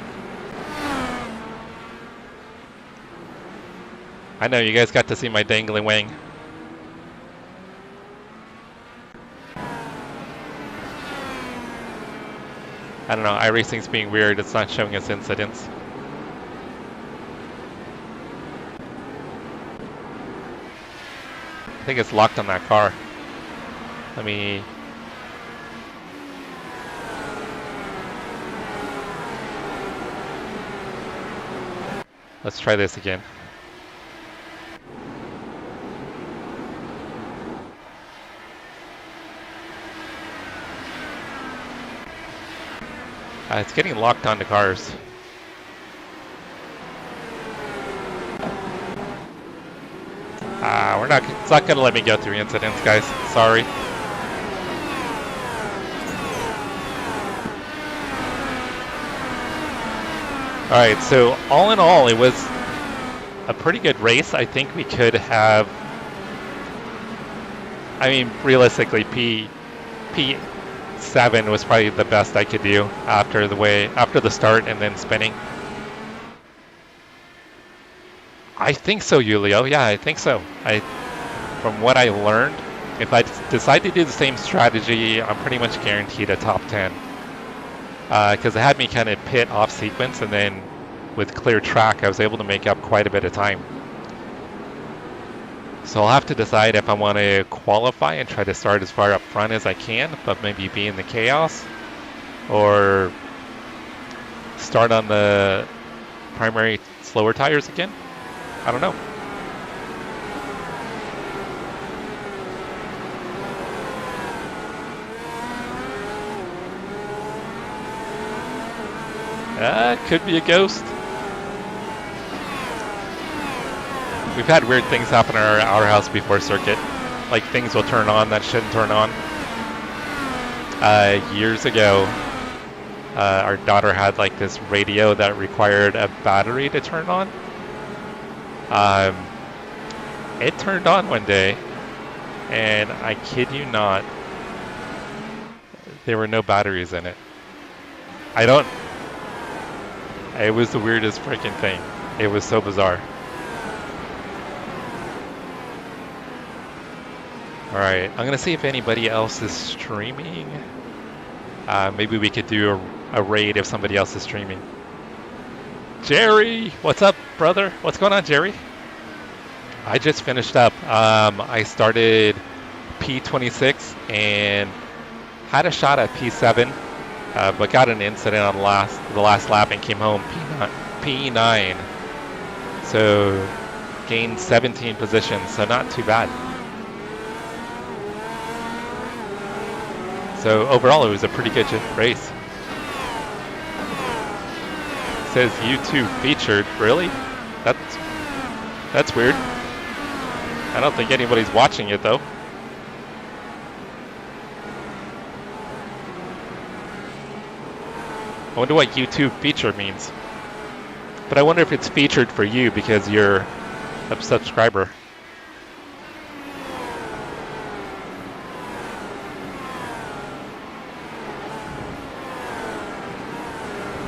I know, you guys got to see my dangling wing. I don't know, iRacing's being weird, it's not showing us incidents. I think it's locked on that car. Let me... Let's try this again. It's getting locked onto cars. It's not gonna let me go through incidents, guys. Sorry. Alright, so all in all, it was a pretty good race. I think we could have, I mean, realistically, P7 was probably the best I could do after the start and then spinning. I think so, Julio. Yeah, I think so. From what I learned, if I decide to do the same strategy, I'm pretty much guaranteed a top 10. Because it had me kind of pit off sequence, and then with clear track, I was able to make up quite a bit of time. So I'll have to decide if I want to qualify and try to start as far up front as I can, but maybe be in the chaos, or start on the primary slower tires again. I don't know. Could be a ghost. We've had weird things happen in our house before, circuit. Like things will turn on that shouldn't turn on. Years ago, our daughter had like this radio that required a battery to turn on. It turned on one day, and I kid you not, there were no batteries in it. It was the weirdest freaking thing. It was so bizarre. All right, I'm gonna see if anybody else is streaming. Maybe we could do a raid if somebody else is streaming. Jerry, what's up, brother? What's going on, Jerry? I just finished up. I started P26 and had a shot at P7, but got an incident on the last lap and came home P9. So gained 17 positions, so not too bad. So overall, it was a pretty good race. It says YouTube featured. Really? That's weird. I don't think anybody's watching it though. I wonder what YouTube feature means. But I wonder if it's featured for you because you're a subscriber.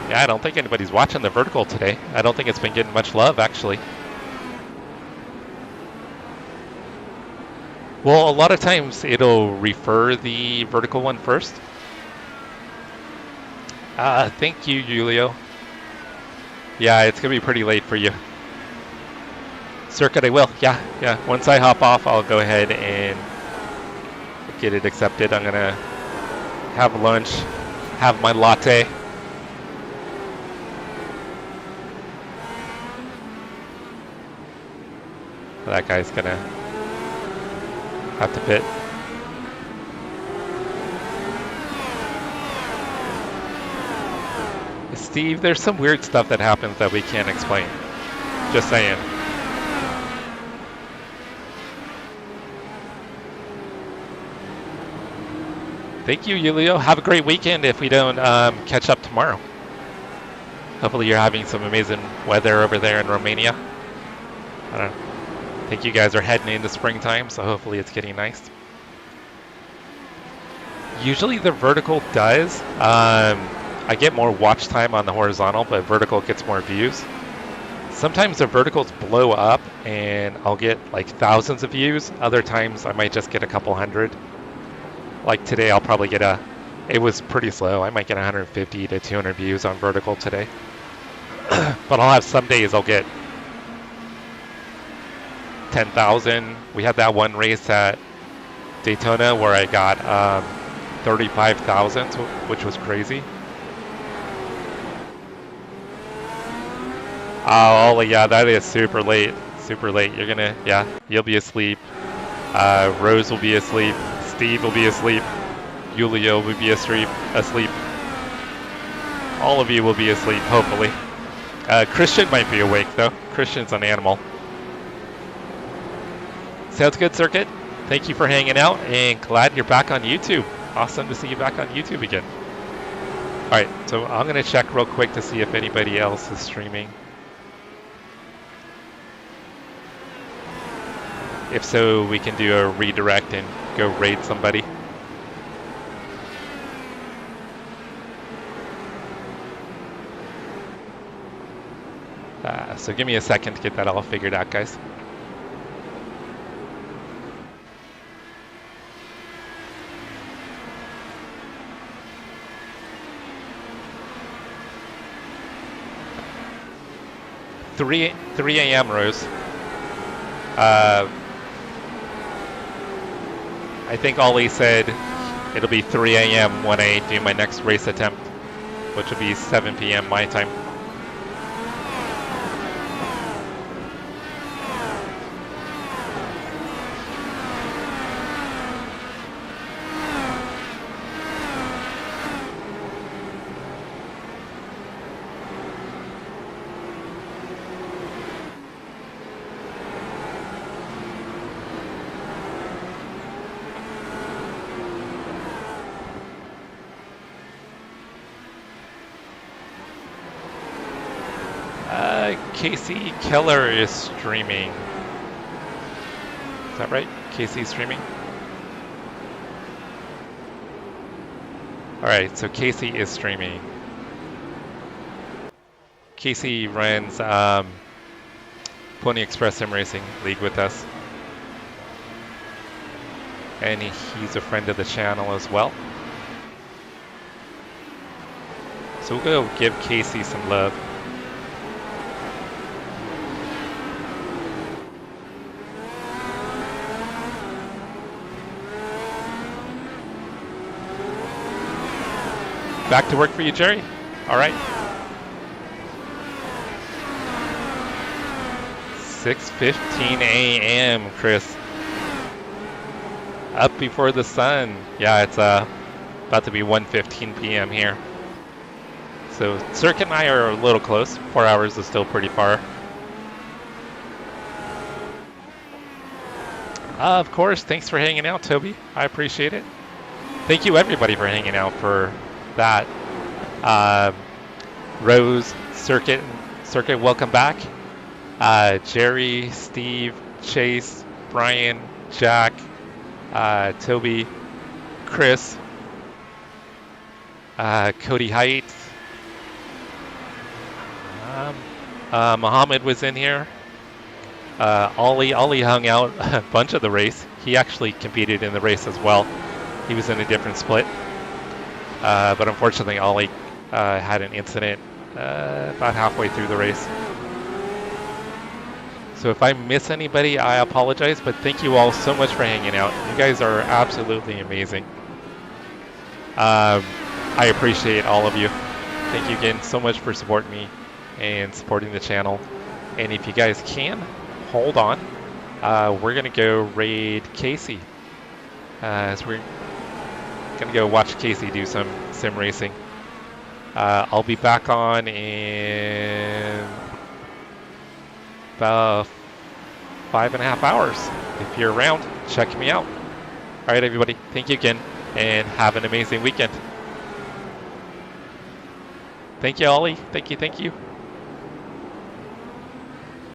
Yeah, I don't think anybody's watching the vertical today. I don't think it's been getting much love, actually. Well, a lot of times it'll refer the vertical one first. Thank you, Julio. Yeah, it's gonna be pretty late for you. Circuit, I will. Yeah. Once I hop off, I'll go ahead and get it accepted. I'm gonna have lunch, have my latte. That guy's gonna have to pit. Steve, there's some weird stuff that happens that we can't explain. Just saying. Thank you, Julio. Have a great weekend if we don't catch up tomorrow. Hopefully you're having some amazing weather over there in Romania. I think you guys are heading into springtime, so hopefully it's getting nice. Usually the vertical does. I get more watch time on the horizontal, but vertical gets more views. Sometimes the verticals blow up and I'll get like thousands of views. Other times I might just get a couple hundred. Like today I'll probably get it was pretty slow. I might get 150 to 200 views on vertical today. But I'll have some days I'll get 10,000. We had that one race at Daytona where I got 35,000, which was crazy. Oh, yeah, that is super late. Super late. You'll be asleep. Rose will be asleep. Steve will be asleep. Julio will be asleep. All of you will be asleep, hopefully. Christian might be awake, though. Christian's an animal. Sounds good, Circuit. Thank you for hanging out, and glad you're back on YouTube. Awesome to see you back on YouTube again. All right, so I'm going to check real quick to see if anybody else is streaming. If so, we can do a redirect and go raid somebody. So give me a second to get that all figured out, guys. Three a.m. Rose. I think Ollie said it'll be 3 a.m. when I do my next race attempt, which will be 7 p.m. my time. Casey Keller is streaming. Is that right? Casey's streaming? Alright, so Casey is streaming. Casey runs Pony Express Sim Racing League with us. and he's a friend of the channel as well. So we'll go give Casey some love. Back to work for you, Jerry? All right. 6:15 a.m., Chris. Up before the sun. Yeah, it's about to be 1:15 p.m. here. So Circuit and I are a little close. 4 hours is still pretty far. Of course, thanks for hanging out, Toby. I appreciate it. Thank you, everybody, for hanging out for that. Rose, Circuit, welcome back. Jerry, Steve, Chase, Brian, Jack, Toby, Chris, Cody Height, Muhammad was in here. Ollie hung out a bunch of the race. He actually competed in the race as well. He was in a different split. But unfortunately, Ollie had an incident about halfway through the race. So if I miss anybody, I apologize, but thank you all so much for hanging out. You guys are absolutely amazing. I appreciate all of you. Thank you again so much for supporting me and supporting the channel. And if you guys can, hold on. We're going to go raid Casey. So we're going to go watch Casey do some sim racing. I'll be back on in about 5.5 hours. If you're around, check me out. All right, everybody. Thank you again, and have an amazing weekend. Thank you, Ollie. Thank you.